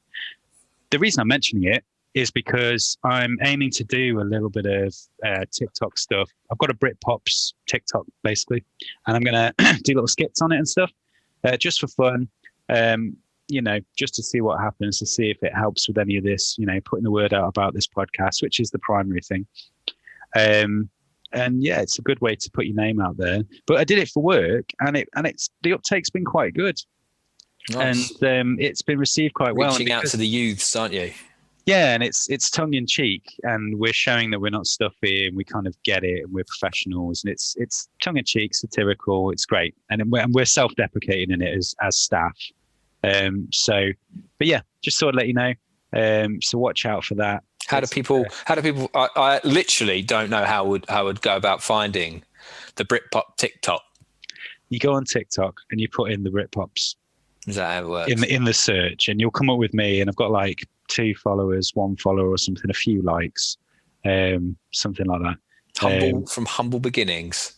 The reason I'm mentioning it is because I'm aiming to do a little bit of TikTok stuff. I've got a Britpops TikTok basically, and I'm going to do little skits on it and stuff, just for fun. Just to see what happens, to see if it helps with any of this, putting the word out about this podcast, which is the primary thing. And yeah, it's a good way to put your name out there. But I did it for work, and it's the uptake's been quite good. Nice. And it's been received quite well. Reaching out to the youths, aren't you? Yeah, and it's tongue in cheek, and we're showing that we're not stuffy, and we kind of get it, and we're professionals, and it's tongue in cheek, satirical. It's great, and we're self-deprecating in it as staff. But yeah, just sort of let you know. So watch out for that. How do people? I literally don't know how would go about finding the Britpop TikTok. You go on TikTok and you put in the Britpops. Is that how it works? In the search, and you'll come up with me, and I've got like 2 followers, 1 follower or something, a few likes, something like that. From humble beginnings.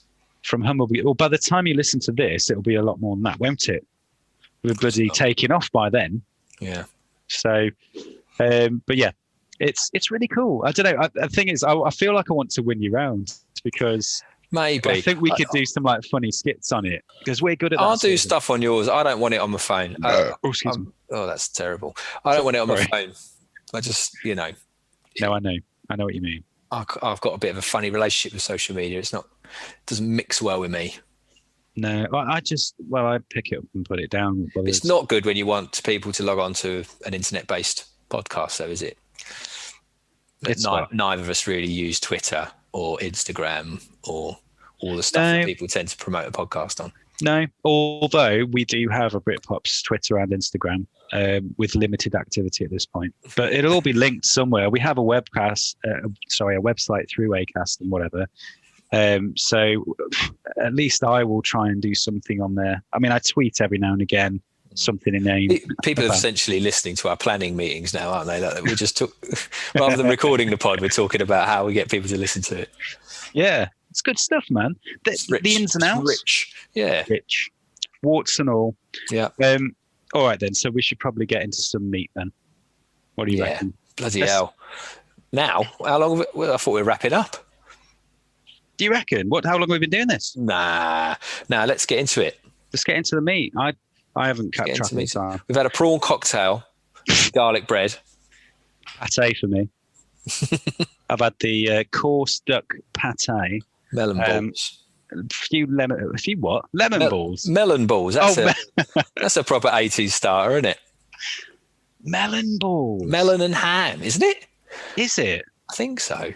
Well, by the time you listen to this, it'll be a lot more than that, won't it? We're bloody taking off by then. Yeah. So, but yeah, it's really cool. I don't know. The thing is, I feel like I want to win you round because maybe I think we could do some like funny skits on it because we're good at that. I'll do stuff on yours. I don't want it on my phone. Excuse me. Oh, that's terrible. I don't want it on my phone. I just, No, I know what you mean. I've got a bit of a funny relationship with social media. It doesn't mix well with me. No, I pick it up and put it down. It's not good when you want people to log on to an internet-based podcast, though, is it? Neither of us really use Twitter or Instagram or all the stuff that people tend to promote a podcast on. No, although we do have a Britpops Twitter and Instagram with limited activity at this point. But it'll all be linked somewhere. We have a website through Acast and whatever. So at least I will try and do something on there. I mean, I tweet every now and again something inane. People are essentially listening to our planning meetings now, aren't they? Like we just rather than recording the pod, we're talking about how we get people to listen to it. Yeah, it's good stuff, man. The ins and outs. Rich. Yeah. Rich. Warts and all. Yeah. All right, then. So we should probably get into some meat then. What do you reckon? Bloody hell. Now, how long I thought we were wrapping up. Do you reckon? How long have we been doing this? Nah, let's get into it. Let's get into the meat. I haven't kept track of the time. We've had a prawn cocktail, garlic bread. Pate for me. I've had the coarse duck pate. Melon balls. A few what? Lemon balls? Melon balls. That's a proper 80s starter, isn't it? Melon balls. Melon and ham, isn't it? Is it? I think so.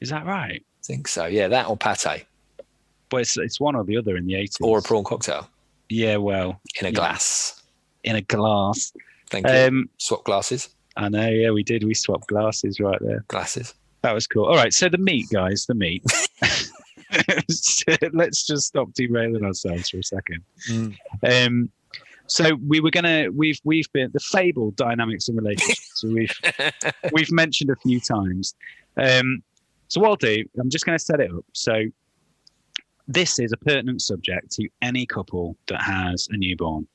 Is that right? I think so. Yeah, that or pate. But it's one or the other in the 80s. Or a prawn cocktail. Yeah, well. In a glass. In a glass. Thank you. Swap glasses. I know, yeah, we did. We swapped glasses right there. Glasses. That was cool. All right, so the meat, guys, the meat. Let's just stop derailing ourselves for a second. So we've been the fabled dynamics and relationships. So we've mentioned a few times. So what I'll do, I'm just going to set it up. So this is a pertinent subject to any couple that has a newborn.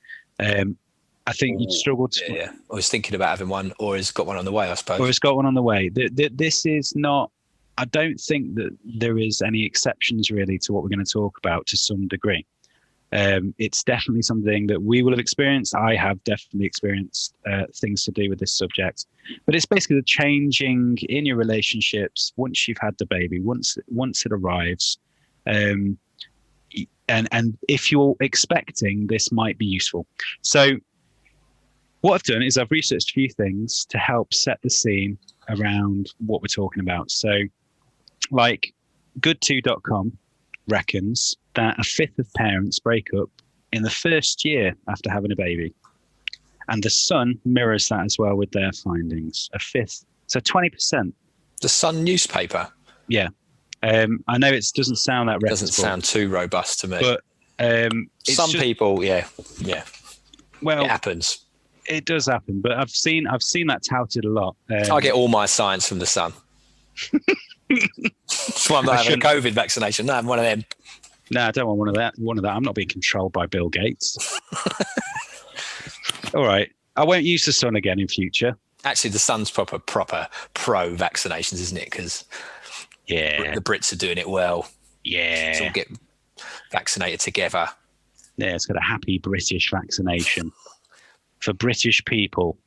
I think you'd struggle to. Yeah. I was thinking about having one, or has got one on the way, I suppose. Or has got one on the way. This is not. I don't think that there is any exceptions really to what we're going to talk about to some degree. It's definitely something that we will have experienced. I have definitely experienced things to do with this subject, but it's basically the changing in your relationships once you've had the baby, once it arrives. And if you're expecting, this might be useful. So what I've done is I've researched a few things to help set the scene around what we're talking about. So like good2.com reckons that a fifth of parents break up in the first year after having a baby. And the Sun mirrors that as well with their findings. A fifth, so 20%. The Sun newspaper? Yeah. I know it doesn't sound that reputable. Doesn't sound too robust to me. But some people, yeah. Well, it happens. It does happen, but I've seen that touted a lot. I get all my science from the Sun. That's why I'm not having a COVID vaccination. No, I'm one of them. No, I don't want one of that. I'm not being controlled by Bill Gates. All right. I won't use the Sun again in future. Actually, the Sun's proper pro vaccinations, isn't it? Because the Brits are doing it well. Yeah. Let's all get vaccinated together. Yeah, it's got a happy British vaccination for British people.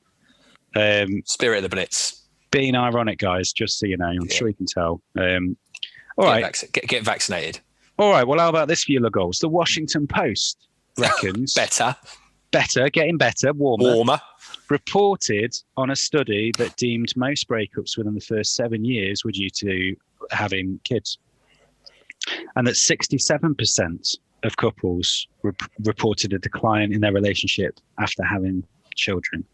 Spirit of the Blitz. Being ironic, guys, just so you know. I'm sure you can tell. All right. Get vaccinated. All right. Well, how about this for your goals? The Washington Post reckons getting better, warmer. Reported on a study that deemed most breakups within the first 7 years were due to having kids, and that 67% of couples reported a decline in their relationship after having children.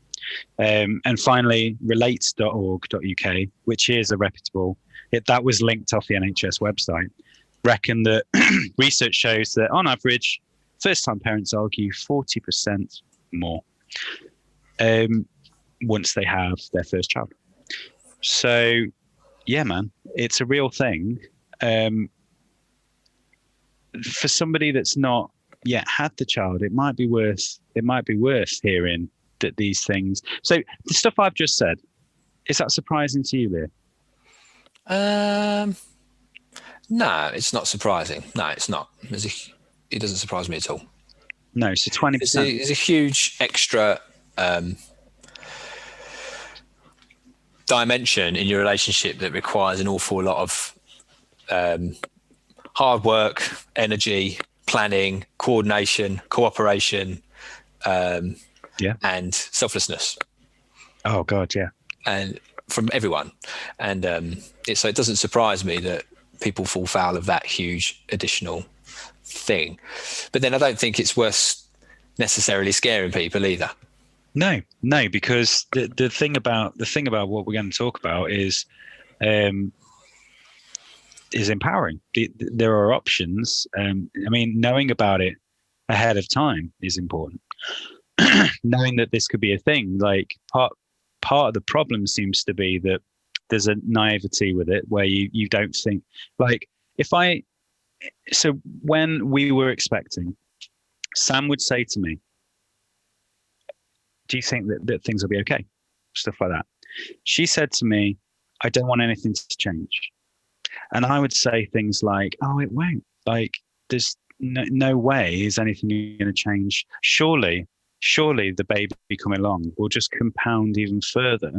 And finally, relate.org.uk, which is a reputable, that was linked off the NHS website, reckon that research shows that on average, first-time parents argue 40% more once they have their first child. So, yeah, man, it's a real thing. For somebody that's not yet had the child, it might be worth hearing that these things. So the stuff I've just said, is that surprising to you, Leah? No, it's not surprising. No, it's not. It doesn't surprise me at all. No, so 20%. It's a huge extra dimension in your relationship that requires an awful lot of hard work, energy, planning, coordination, cooperation, and selflessness. Oh God, yeah. And from everyone. And so it doesn't surprise me that people fall foul of that huge additional thing. But then I don't think it's worth necessarily scaring people either. No, because the thing about what we're going to talk about is empowering. There are options. I mean, knowing about it ahead of time is important. Knowing that this could be a thing, like part of the problem seems to be that there's a naivety with it where you don't think, like, so when we were expecting, Sam would say to me, do you think that things will be okay? Stuff like that. She said to me, I don't want anything to change. And I would say things like, oh, it won't. Like, there's no way is anything going to change. Surely the baby coming along will just compound even further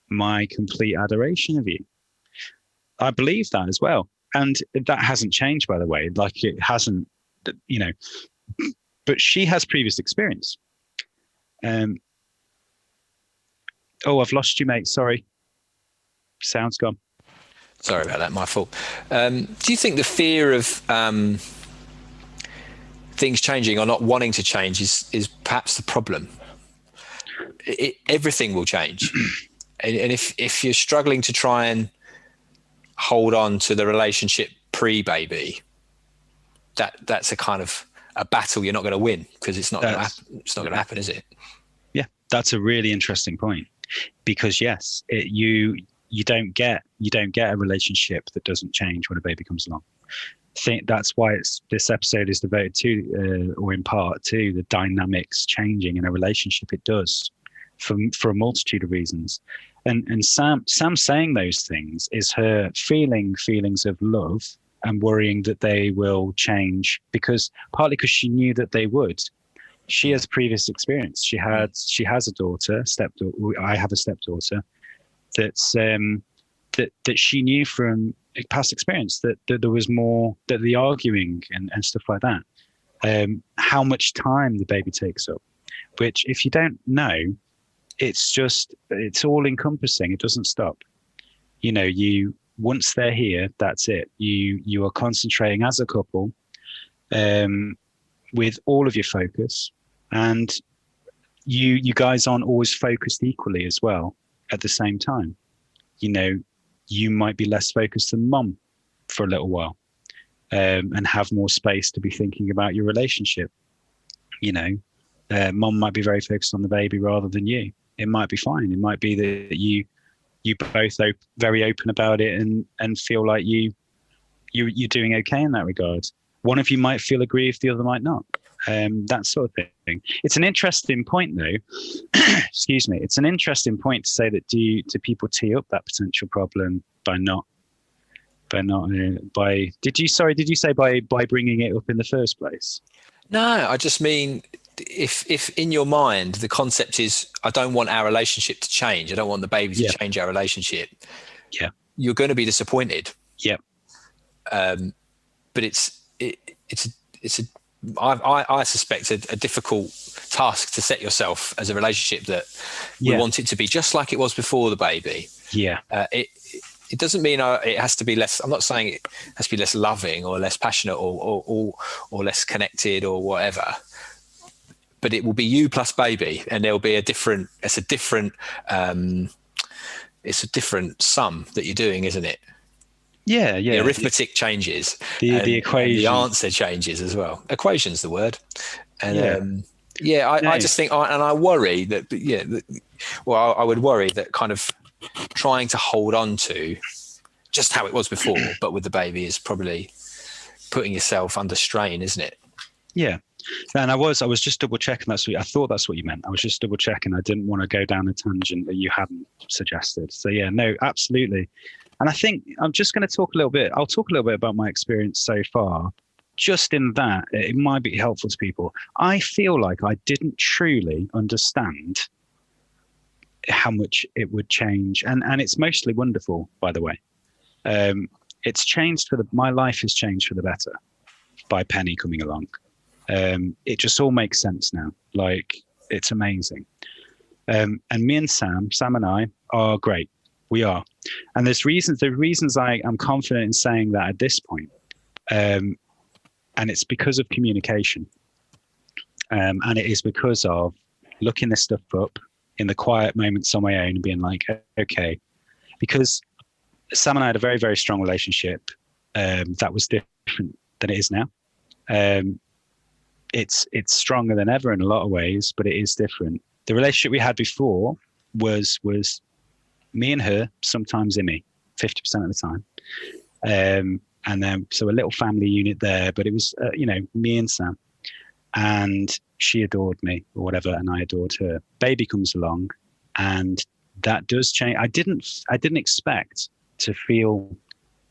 my complete adoration of you. I believe that as well. And that hasn't changed, by the way. Like, it hasn't, but she has previous experience. I've lost you, mate. Sorry. Sound's gone. Sorry about that. My fault. Do you think the fear of things changing or not wanting to change is perhaps the problem? Everything will change. And if you're struggling to try and hold on to the relationship pre-baby, that's a kind of a battle you're not going to win, because it's not going to happen. It's not going to happen, is it? Yeah, that's a really interesting point, because yes, you don't get a relationship that doesn't change when a baby comes along. I think that's why this episode is devoted to, or in part to, the dynamics changing in a relationship. It does for a multitude of reasons. And Sam saying those things is her feelings of love and worrying that they will change, partly because she knew that they would. She has previous experience. She has a daughter, stepdaughter. I have a stepdaughter that's that she knew from past experience that there was more, that the arguing and stuff like that, how much time the baby takes up, which if you don't know, it's all encompassing. It doesn't stop. Once they're here, that's it. You are concentrating as a couple, with all of your focus, and you guys aren't always focused equally as well at the same time. You might be less focused than mum for a little while, and have more space to be thinking about your relationship. Mum might be very focused on the baby rather than you. It might be fine. It might be that you both very open about it and feel like you're doing okay in that regard. One of you might feel aggrieved, the other might not. That sort of thing. It's an interesting point, though. Excuse me. It's an interesting point to say that do people tee up that potential problem by did you say by bringing it up in the first place? No, I just mean, if in your mind the concept is, I don't want our relationship to change, I don't want the baby to change our relationship, you're going to be disappointed. But I suspect a difficult task to set yourself as a relationship that we want it to be just like it was before the baby. It doesn't mean it has to be less. I'm not saying it has to be less loving or less passionate or less connected or whatever. But it will be you plus baby, and there'll be a different sum that you're doing, isn't it? Yeah. The arithmetic changes. The equation. The answer changes as well. Equation's the word. And I just think, and I worry that, I would worry that kind of trying to hold on to just how it was before, but with the baby, is probably putting yourself under strain, isn't it? Yeah. And I was just double checking. I thought that's what you meant. I was just double checking. I didn't want to go down a tangent that you hadn't suggested. So yeah, no, absolutely. And I think I'm just going to talk a little bit. I'll talk a little bit about my experience so far. Just in that, it might be helpful to people. I feel like I didn't truly understand how much it would change, and it's mostly wonderful, by the way. It's changed my life has changed for the better by Penny coming along. It just all makes sense now. Like, it's amazing. And me and Sam and I are great. We are. And the reasons I am confident in saying that at this point, and it's because of communication. And it is because of looking this stuff up in the quiet moments on my own and being like, okay, because Sam and I had a very, very strong relationship that was different than it is now. It's stronger than ever in a lot of ways, but it is different. The relationship we had before was me and her, sometimes Imi, 50% of the time. And then, so a little family unit there, but it was, me and Sam. And she adored me or whatever, and I adored her. Baby comes along, and that does change. I didn't expect to feel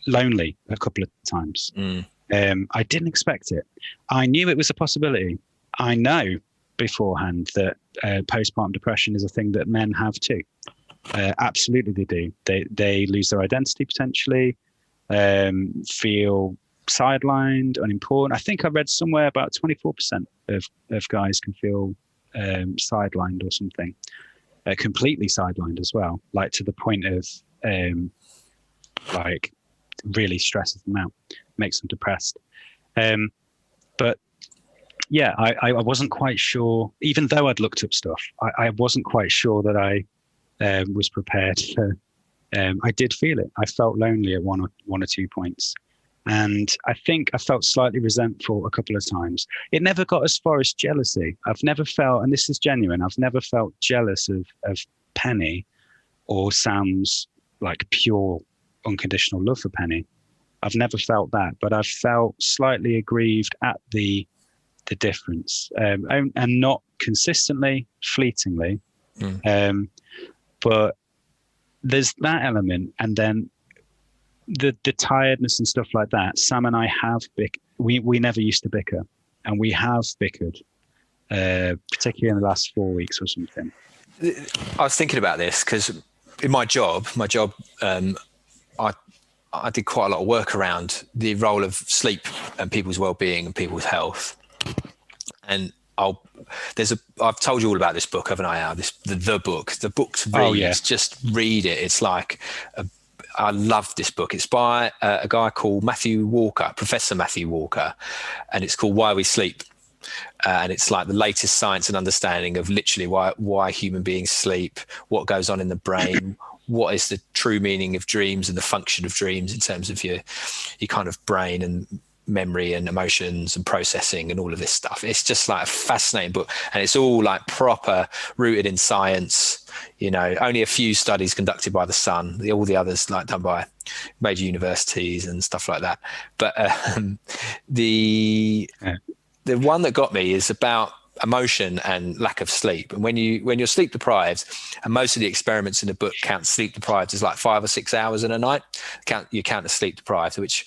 lonely a couple of times. I didn't expect it. I knew it was a possibility. I know beforehand that postpartum depression is a thing that men have too. Absolutely, they do. They lose their identity potentially, feel sidelined, unimportant. I think I read somewhere about 24% of guys can feel sidelined or something, completely sidelined as well, like to the point of like really stresses them out, makes them depressed. But yeah, I wasn't quite sure, even though I'd looked up stuff, I wasn't quite sure that I was prepared for. I did feel it. I felt lonely at one or two points. And I think I felt slightly resentful a couple of times. It never got as far as jealousy. I've never felt, and this is genuine, I've never felt jealous of Penny or Sam's like pure unconditional love for Penny. I've never felt that, but I've felt slightly aggrieved at the difference, and not consistently, fleetingly. But there's that element, and then the tiredness and stuff like that. Sam and I have we never used to bicker, and we have bickered, particularly in the last 4 weeks or something. I was thinking about this because in my job, I did quite a lot of work around the role of sleep and people's well-being and people's health. And I've told you all about this book, haven't I? Al? The book. The book's reads. Just read it. It's like I love this book. It's by a guy called Matthew Walker, Professor Matthew Walker, and it's called Why We Sleep. And it's like the latest science and understanding of literally why human beings sleep, what goes on in the brain, what is the true meaning of dreams and the function of dreams in terms of your kind of brain and memory and emotions and processing and all of this stuff. It's just like a fascinating book, and it's all like proper rooted in science. Only a few studies conducted by the Sun, all the others like done by major universities and stuff like that. But the one that got me is about emotion and lack of sleep. And when you're sleep deprived, and most of the experiments in the book count sleep deprived as like 5 or 6 hours in a night, you count as sleep deprived, which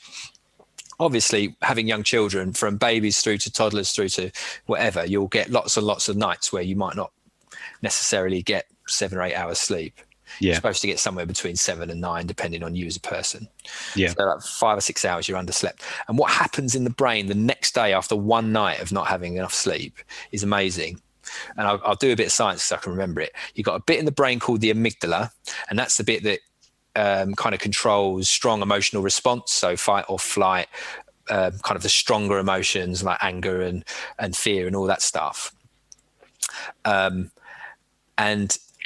obviously having young children from babies through to toddlers through to whatever, you'll get lots and lots of nights where you might not necessarily get 7 or 8 hours sleep. You're supposed to get somewhere between 7 and 9, depending on you as a person. So like 5 or 6 hours you're underslept. And what happens in the brain the next day after one night of not having enough sleep is amazing. And I'll do a bit of science so I can remember it. You've got a bit in the brain called the amygdala, and that's the bit that kind of controls strong emotional response, so fight or flight, kind of the stronger emotions like anger and fear and all that stuff. And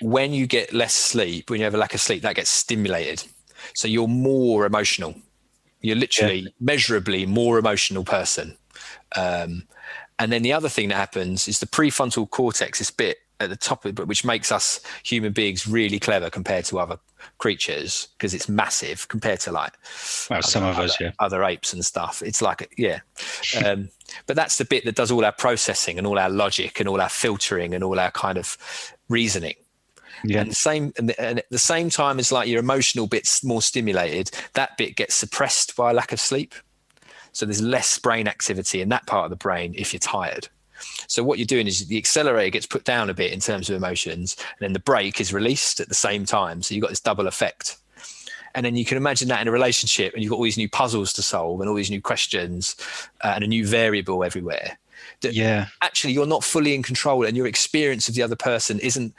when you get less sleep, when you have a lack of sleep, that gets stimulated. So you're more emotional. You're literally measurably more emotional person. And then the other thing that happens is the prefrontal cortex, this bit at the top of it, which makes us human beings really clever compared to other creatures, because it's massive compared to like other apes and stuff. It's like, but that's the bit that does all our processing and all our logic and all our filtering and all our kind of reasoning. And at the same time as like your emotional bit's more stimulated, that bit gets suppressed by a lack of sleep. So there's less brain activity in that part of the brain if you're tired. So what you're doing is the accelerator gets put down a bit in terms of emotions, and then the brake is released at the same time. So you've got this double effect. And then you can imagine that in a relationship, and you've got all these new puzzles to solve and all these new questions and a new variable everywhere. Actually, you're not fully in control, and your experience of the other person isn't,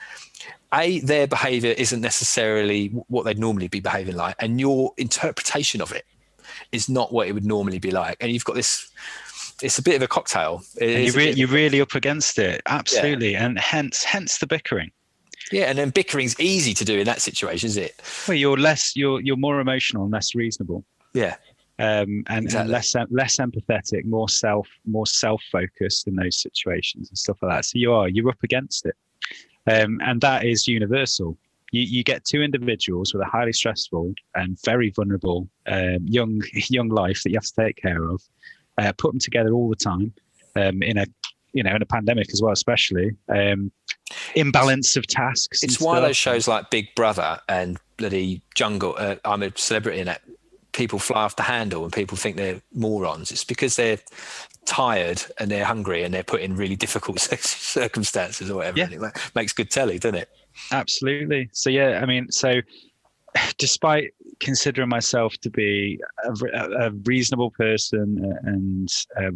their behavior isn't necessarily what they'd normally be behaving like, and your interpretation of it is not what it would normally be like. And you've got this, it's a bit of a cocktail. You're really up against it. Absolutely. And hence the bickering. Yeah. And then bickering's easy to do in that situation, is it? Well, you're more emotional and less reasonable. Yeah. And less empathetic, more self-focused in those situations and stuff like that. So you're up against it. And that is universal. You get two individuals with a highly stressful and very vulnerable young life that you have to take care of. Put them together all the time in a pandemic as well, especially imbalance of tasks. It's why those shows like Big Brother and bloody Jungle, I'm a Celebrity in it, people fly off the handle and people think they're morons. It's because they're tired and they're hungry and they're put in really difficult circumstances or whatever. And it makes good telly, doesn't it? Absolutely. So despite considering myself to be a reasonable person and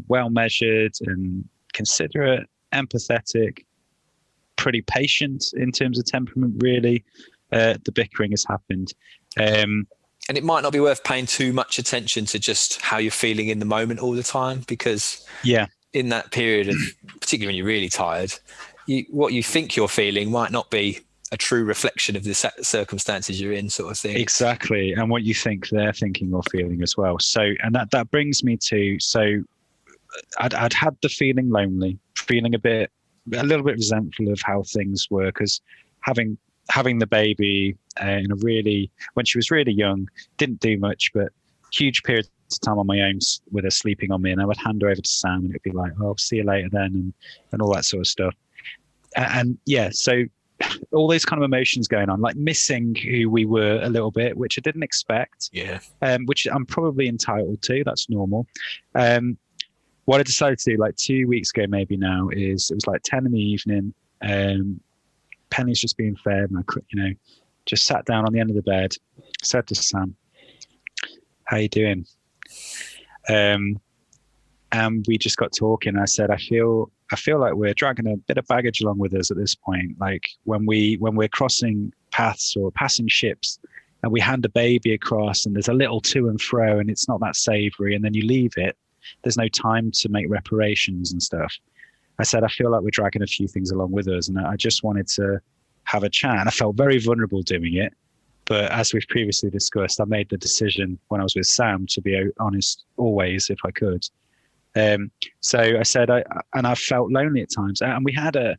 well measured and considerate, empathetic, pretty patient in terms of temperament, really, the bickering has happened. And it might not be worth paying too much attention to just how you're feeling in the moment all the time, because in that period, and particularly when you're really tired, what you think you're feeling might not be a true reflection of the circumstances you're in, sort of thing. Exactly. And what you think they're thinking or feeling as well. So, and that brings me to, so I'd had the feeling lonely, feeling a little bit resentful of how things were, because having the baby when she was really young, didn't do much, but huge periods of time on my own with her sleeping on me, and I would hand her over to Sam and it'd be like, oh, see you later then, and all that sort of stuff. So all those kind of emotions going on, like missing who we were a little bit, which I didn't expect. Yeah. Which I'm probably entitled to. That's normal. What I decided to do like 2 weeks ago, maybe now, is it was like 10 in the evening. Penny's just being fed, and I, just sat down on the end of the bed, said to Sam, "How you doing?" And we just got talking. I said, I feel like we're dragging a bit of baggage along with us at this point. Like when we're crossing paths or passing ships, and we hand a baby across, and there's a little to and fro, and it's not that savory, and then you leave it. There's no time to make reparations and stuff. I said, I feel like we're dragging a few things along with us, and I just wanted to have a chat. And I felt very vulnerable doing it. But as we've previously discussed, I made the decision when I was with Sam to be honest always, if I could. So I said, I felt lonely at times. And we had a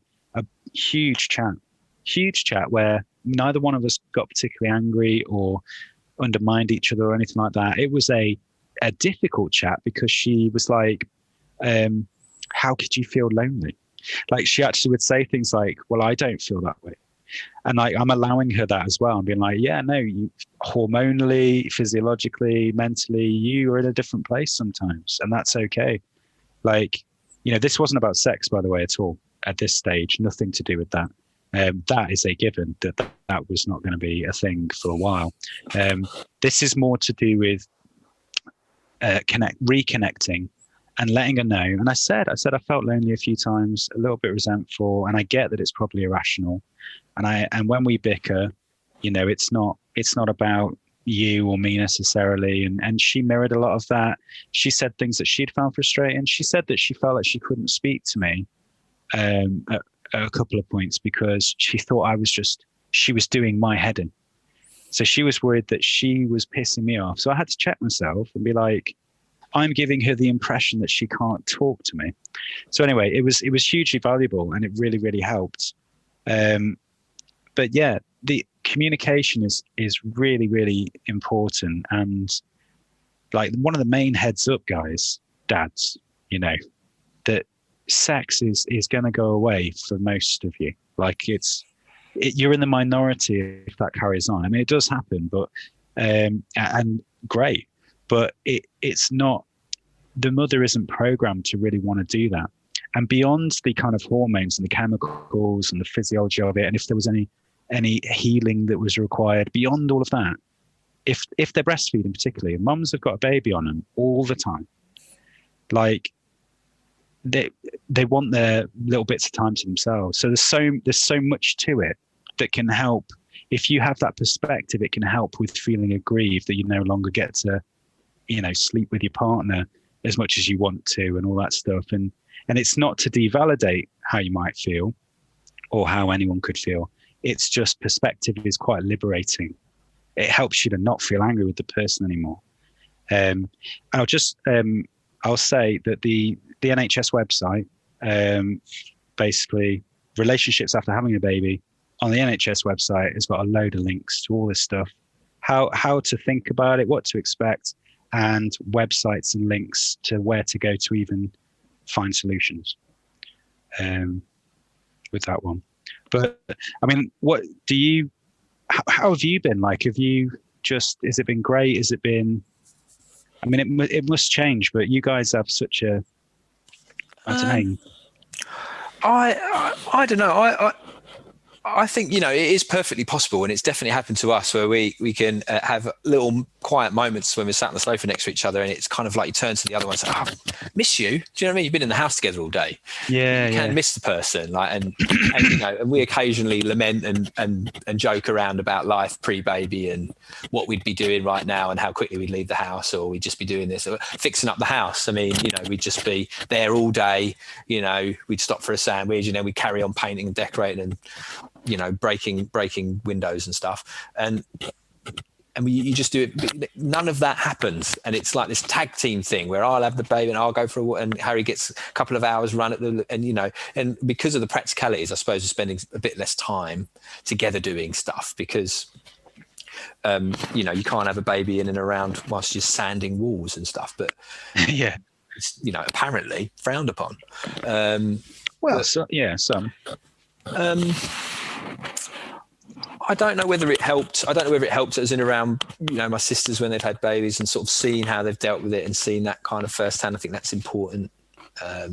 huge chat where neither one of us got particularly angry or undermined each other or anything like that. It was a difficult chat because she was like, how could you feel lonely? Like she actually would say things like, well, I don't feel that way. And like, I'm allowing her that as well. I'm being like, yeah, no, you hormonally, physiologically, mentally, you are in a different place sometimes. And that's okay. Like, this wasn't about sex, by the way, at all at this stage, nothing to do with that. That is a given that was not going to be a thing for a while. This is more to do with reconnecting and letting her know. And I said I felt lonely a few times, a little bit resentful, and I get that it's probably irrational. And when we bicker, it's not about you or me necessarily. And she mirrored a lot of that. She said things that she'd found frustrating. She said that she felt like she couldn't speak to me at a couple of points because she thought she was doing my head in. So she was worried that she was pissing me off. So I had to check myself and be like, I'm giving her the impression that she can't talk to me. So anyway, it was hugely valuable, and it really, really helped. But yeah, the communication is really, really important. And like one of the main heads up guys, dads, that sex is going to go away for most of you. Like you're in the minority if that carries on. I mean, it does happen, but and great, but it's not. The mother isn't programmed to really want to do that. And beyond the kind of hormones and the chemicals and the physiology of it, and if there was any healing that was required, beyond all of that, if they're breastfeeding particularly, mums have got a baby on them all the time. Like they want their little bits of time to themselves. So there's so much to it that can help. If you have that perspective, it can help with feeling aggrieved that you no longer get to, sleep with your partner as much as you want to and all that stuff. And it's not to devalidate how you might feel or how anyone could feel. It's just perspective is quite liberating. It helps you to not feel angry with the person anymore. I'll say that the NHS website, basically relationships after having a baby on the NHS website has got a load of links to all this stuff, how to think about it, what to expect, and websites and links to where to go to even find solutions with that one. But I mean, how have you been? Like, has it been great? Has it been, I mean, it must change, but you guys have such a, I don't know. I don't know. I think, it is perfectly possible, and it's definitely happened to us where we can have little quiet moments when we're sat on the sofa next to each other, and it's kind of like you turn to the other one and say, oh, miss you. Do you know what I mean? You've been in the house together all day. Yeah. You can miss the person. Like, and we occasionally lament and joke around about life pre-baby and what we'd be doing right now and how quickly we'd leave the house, or we'd just be doing this or fixing up the house. I mean, we'd just be there all day. We'd stop for a sandwich, and then we'd carry on painting and decorating and breaking windows and stuff, and you just do it. None of that happens, and it's like this tag team thing where I'll have the baby and I'll go for a walk, and Harry gets a couple of hours run at and because of the practicalities, I suppose, of spending a bit less time together doing stuff, because you can't have a baby in and around whilst you're sanding walls and stuff, but yeah, it's apparently frowned upon. Some. I don't know whether it helped. I don't know whether it helped as in around, my sisters when they've had babies and sort of seeing how they've dealt with it and seeing that kind of firsthand. I think that's important. I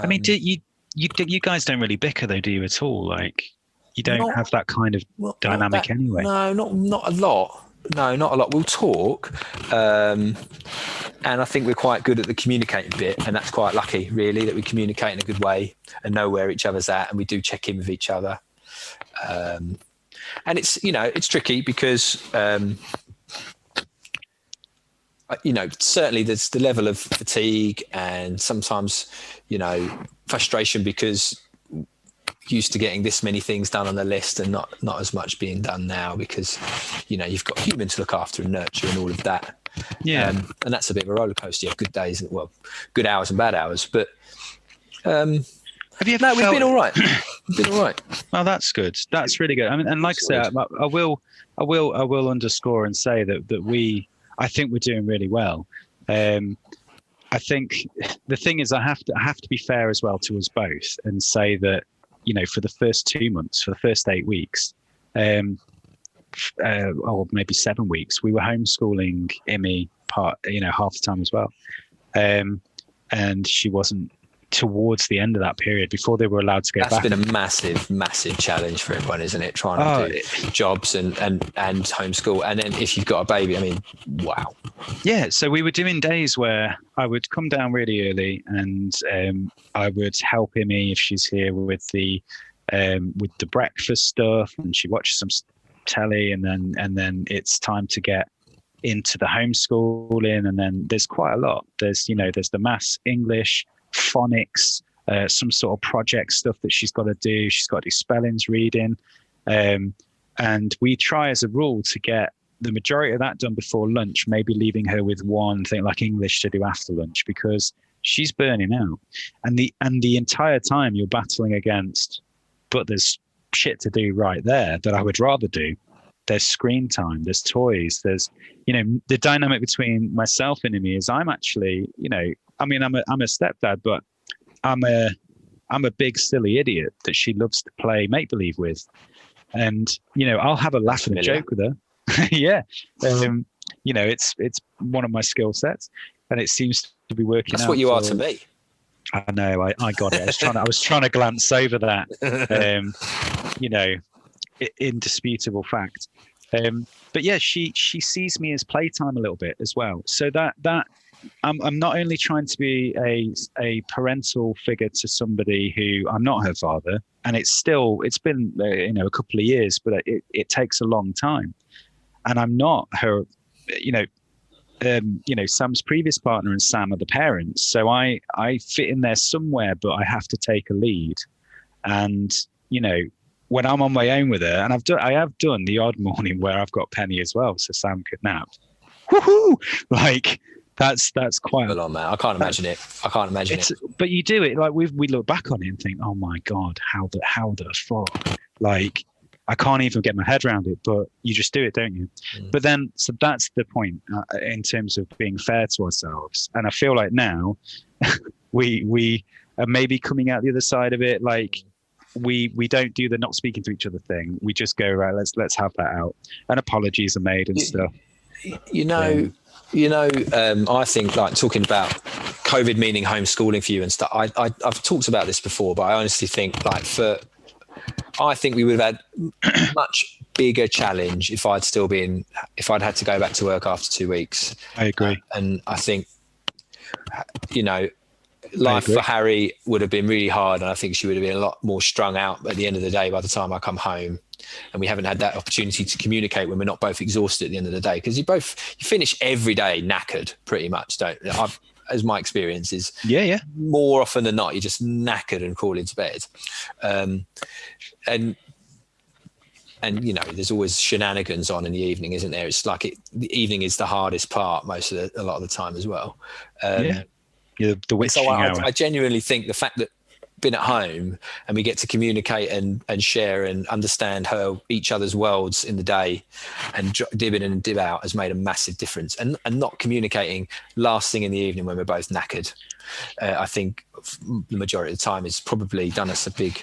mean, you guys don't really bicker though, do you at all? Like, you don't have that kind of dynamic anyway. No, not a lot. No, not a lot. We'll talk, and I think we're quite good at the communicating bit, and that's quite lucky, really, that we communicate in a good way and know where each other's at, and we do check in with each other. And it's it's tricky because certainly there's the level of fatigue and sometimes frustration because used to getting this many things done on the list and not as much being done now because you've got humans to look after and nurture and all of that. And that's a bit of a roller coaster. You have good days, good hours and bad hours, but have you ever we've been all right. We've been all right. Well, that's good. That's really good. I mean, and like I said, I will underscore and say that I think we're doing really well. I think the thing is, I have to be fair as well to us both and say that, for the first 2 months, for the first 8 weeks, or maybe 7 weeks, we were homeschooling Imi half the time as well. And she wasn't towards the end of that period before they were allowed to go back. That's been a massive challenge for everyone, isn't it? Trying to do jobs and homeschool. And then if you've got a baby, I mean, wow. Yeah. So we were doing days where I would come down really early and I would help Imi if she's here with the breakfast stuff, and she watches some telly, and then it's time to get into the homeschooling. And then there's quite a lot. There's the maths, English, phonics, some sort of project stuff that she's got to do. She's got to do spellings, reading, and we try as a rule to get the majority of that done before lunch, maybe leaving her with one thing like English to do after lunch, because she's burning out. And the entire time you're battling against, but there's shit to do right there that I would rather do. There's screen time, there's toys, there's the dynamic between myself and Imi is I'm actually, I'm a stepdad, but I'm a big silly idiot that she loves to play make believe with, and I'll have a laugh and a joke with her. Yeah, it's one of my skill sets, and it seems to be working. That's what you are to me. I know. I got it. I was trying to glance over that. Indisputable fact. But yeah, she sees me as playtime a little bit as well. So that I'm not only trying to be a parental figure to somebody who I'm not her father, and it's been a couple of years, but it takes a long time, and I'm not her. Sam's previous partner and Sam are the parents, so I fit in there somewhere, but I have to take a lead, and when I'm on my own with her, and I have done the odd morning where I've got Penny as well, so Sam could nap. Woohoo! Like that's quite a lot, man. I can't imagine it. But you do it like we look back on it and think, oh my god, how the fuck? Like I can't even get my head around it. But you just do it, don't you? But then, so that's the point in terms of being fair to ourselves. And I feel like now we are maybe coming out the other side of it, like. We don't do the not speaking to each other thing. We just go, right, let's have that out, and apologies are made and stuff. I think like talking about COVID meaning homeschooling for you and stuff. I've talked about this before, but I honestly think I think we would have had a much bigger challenge if I'd had to go back to work after 2 weeks. I agree, and I think life for Harry would have been really hard, and I think she would have been a lot more strung out at the end of the day by the time I come home. And we haven't had that opportunity to communicate when we're not both exhausted at the end of the day, because you finish every day knackered pretty much, don't you? As my experience is, more often than not, you're just knackered and crawl into bed. And there's always shenanigans on in the evening, isn't there? It's like the evening is the hardest part a lot of the time as well. The witching hour. I genuinely think the fact that been at home and we get to communicate and share and understand each other's worlds in the day and dib in and dib out has made a massive difference. And not communicating last thing in the evening when we're both knackered, I think the majority of the time has probably done us a big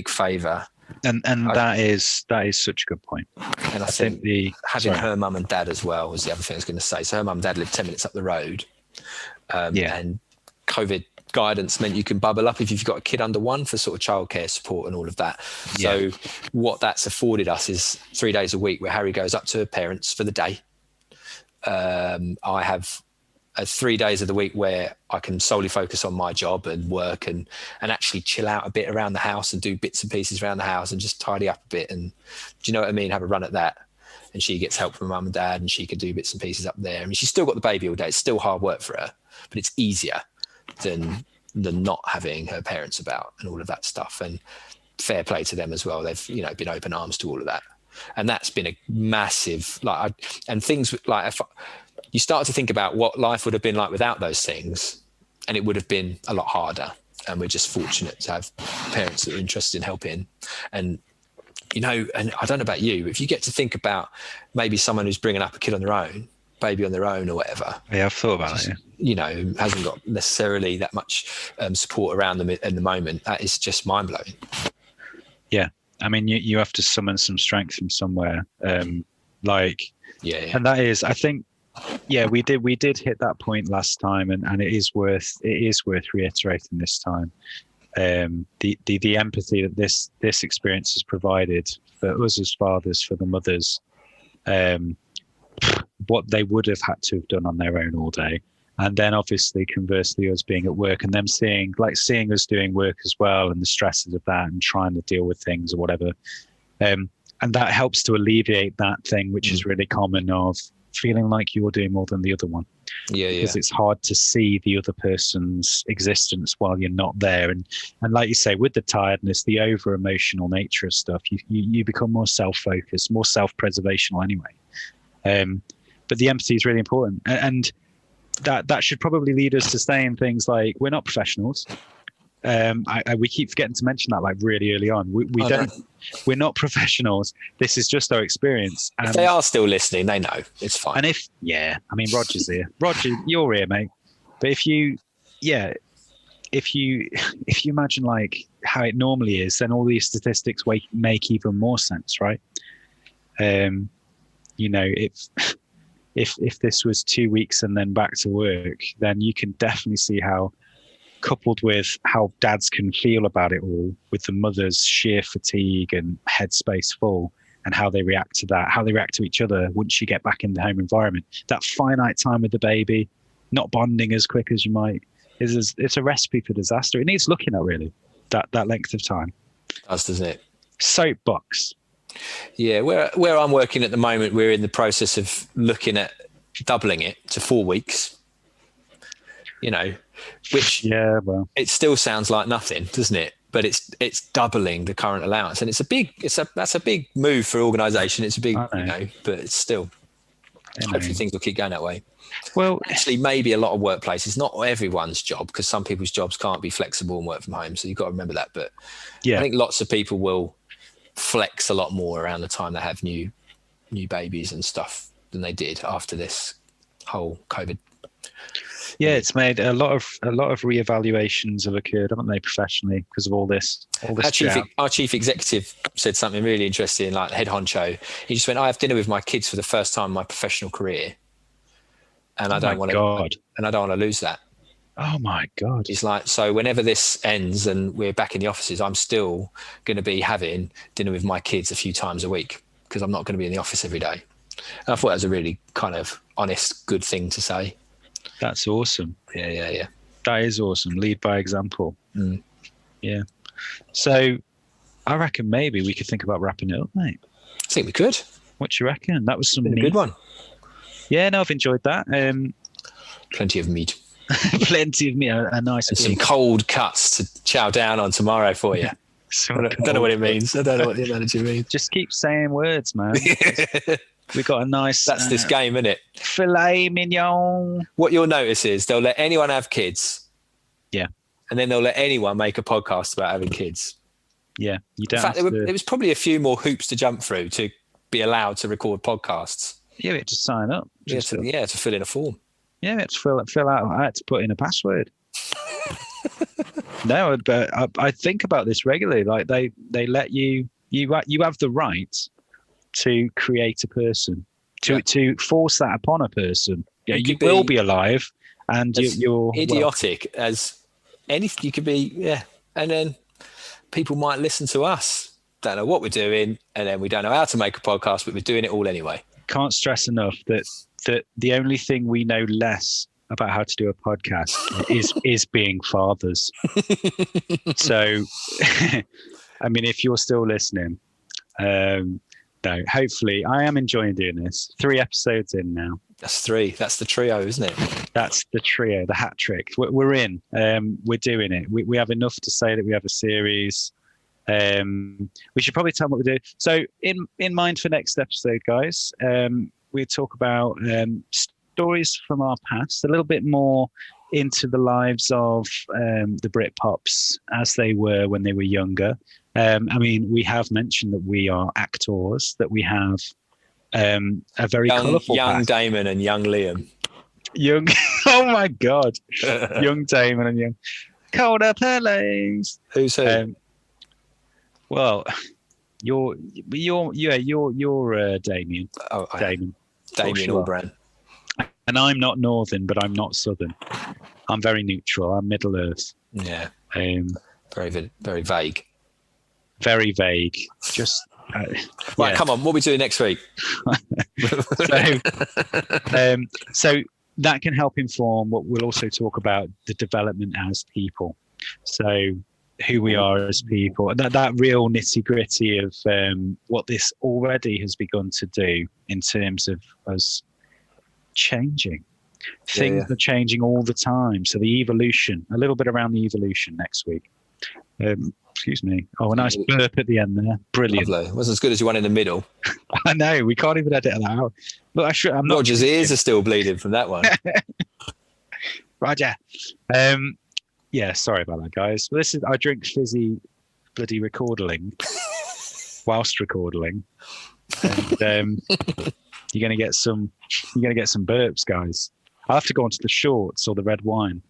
favour. And that is such a good point. And I think having her mum and dad as well was the other thing I was going to say. So her mum and dad lived 10 minutes up the road. And COVID guidance meant you can bubble up if you've got a kid under 1 for sort of childcare support and all of that. So what that's afforded us is 3 days a week where Harry goes up to her parents for the day. I have 3 days of the week where I can solely focus on my job and work and actually chill out a bit around the house and do bits and pieces around the house and just tidy up a bit. And do you know what I mean? Have a run at that. And she gets help from mum and dad and she can do bits and pieces up there. I mean, she's still got the baby all day. It's still hard work for her, but it's easier than not having her parents about and all of that stuff. And fair play to them as well. They've, been open arms to all of that. And that's been a massive, and things like, if you start to think about what life would have been like without those things, and it would have been a lot harder. And we're just fortunate to have parents that are interested in helping. And, and I don't know about you, if you get to think about maybe someone who's bringing up a kid on their own, baby on their own or whatever. Yeah, I've thought about it. Hasn't got necessarily that much support around them in the moment. That is just mind blowing. Yeah. I mean, you have to summon some strength from somewhere. And that is, I think, we did hit that point last time, and it is worth reiterating this time. The empathy that this experience has provided for us as fathers, for the mothers, what they would have had to have done on their own all day. And then obviously conversely us being at work and them seeing us doing work as well and the stresses of that and trying to deal with things or whatever. And that helps to alleviate that thing, which is really common, of feeling like you're doing more than the other one. Because it's hard to see the other person's existence while you're not there. And like you say, with the tiredness, the over emotional nature of stuff, you become more self-focused, more self-preservational anyway. But the empathy is really important. And that should probably lead us to saying things like, we're not professionals. We keep forgetting to mention that really early on. We're not professionals. This is just our experience. And if they are still listening, they know it's fine. And Roger's here. Roger, you're here, mate. But if you imagine like how it normally is, then all these statistics make even more sense, right? If this was 2 weeks and then back to work, then you can definitely see how, coupled with how dads can feel about it all, with the mother's sheer fatigue and headspace full, and how they react to that, how they react to each other once you get back in the home environment. That finite time with the baby, not bonding as quick as you might, it's a recipe for disaster. It needs looking at, really, that length of time. Doesn't it? Soapbox. Yeah, where I'm working at the moment, we're in the process of looking at doubling it to 4 weeks. Which it still sounds like nothing, doesn't it? But it's doubling the current allowance, and that's a big move for organisation. It's a big, but it's still. Hopefully things will keep going that way. Well, actually, maybe a lot of workplaces, not everyone's job, because some people's jobs can't be flexible and work from home. So you've got to remember that. But I think lots of people will flex a lot more around the time they have new babies and stuff than they did after this whole COVID. Yeah, it's made a lot of reevaluations have occurred, haven't they, professionally, because of all this. Our chief executive said something really interesting, like the head honcho. He just went, "I have dinner with my kids for the first time in my professional career, and I don't want to lose that." Oh my God. He's like, so whenever this ends and we're back in the offices, I'm still going to be having dinner with my kids a few times a week, because I'm not going to be in the office every day. And I thought that was a really kind of honest, good thing to say. That's awesome. Yeah. That is awesome. Lead by example. Yeah. So I reckon maybe we could think about wrapping it up, mate. I think we could. What do you reckon? That was some good one. Yeah, no, I've enjoyed that. Plenty of meat. Plenty of meat. A nice and some cold cuts to chow down on tomorrow for you. I don't know what it means. I don't know what the analogy means. Just keep saying words, man. We got a nice. That's this game, isn't it? Filet mignon. What you'll notice is they'll let anyone have kids. Yeah. And then they'll let anyone make a podcast about having kids. Yeah. You don't. In fact, there was probably a few more hoops to jump through to be allowed to record podcasts. Yeah, we had to sign up. To fill in a form. Yeah, we had to fill out. I had to put in a password. No, but I think about this regularly. Like they let you have the right to create a person, to force that upon a person. Yeah, you will be alive, and you're idiotic as anything. You could be, and then people might listen to us. Don't know what we're doing, and then we don't know how to make a podcast, but we're doing it all anyway. Can't stress enough that the only thing we know less about how to do a podcast is being fathers. So, I mean, if you're still listening, no, hopefully I am enjoying doing this. 3 episodes in now. That's 3. That's the trio, isn't it? That's the trio, the hat trick. We're in. We're doing it. We have enough to say that we have a series. We should probably tell them what we do. So in mind for next episode, guys, we talk about stories from our past, a little bit more into the lives of the Britpops as they were when they were younger. I mean, we have mentioned that we are actors, that we have a very colourful young past. Damon and young Liam. Young, oh my God, young Damon and young Colder Pele's. Who's who? Well, you're Damien. Oh, Damon Damien Albarn. And I'm not Northern, but I'm not Southern. I'm very neutral. I'm Middle Earth. Yeah. Very vague. Very vague. Just right. Come on. What are we doing next week? So that can help inform what we'll also talk about the development as people. So who we are as people, and that real nitty gritty of what this already has begun to do in terms of us changing. Things are changing all the time. So the evolution, a little bit around the evolution next week. Excuse me. Oh, a nice burp at the end there. Brilliant. Lovely. It wasn't as good as you one in the middle. I know. We can't even edit that out. But I'm not. Roger's ears are still bleeding from that one. Roger. Yeah, sorry about that, guys. But I drink fizzy bloody recording whilst recording. And you're gonna get some burps, guys. I'll have to go onto the shorts or the red wine.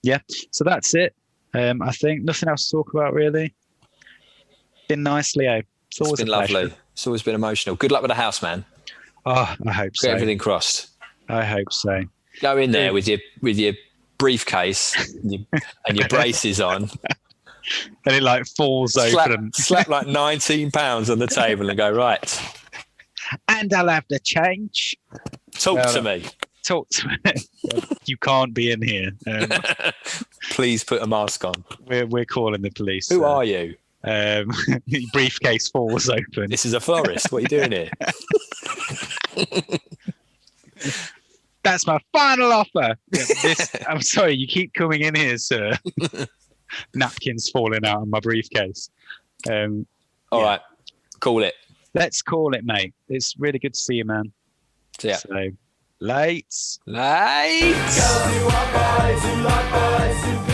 Yeah, so that's it. I think nothing else to talk about really. Been nice, Leo. It's been lovely. It's always been emotional. Good luck with the house, man. Oh, I hope so. Get everything crossed. I hope so. Go in there with your briefcase and your braces on. And it like falls open. Slap like 19 pounds on the table and go, right. And I'll have to change. Talk to me. You can't be in here. Please put a mask on. We're calling the police. Who are you? Briefcase falls open. This is a forest. What are you doing here? That's my final offer. I'm sorry, you keep coming in here, sir. Napkins falling out of my briefcase. All right. Call it. Let's call it, mate. It's really good to see you, man. Yeah. So, lights. Lights. Girls who are boys who like boys who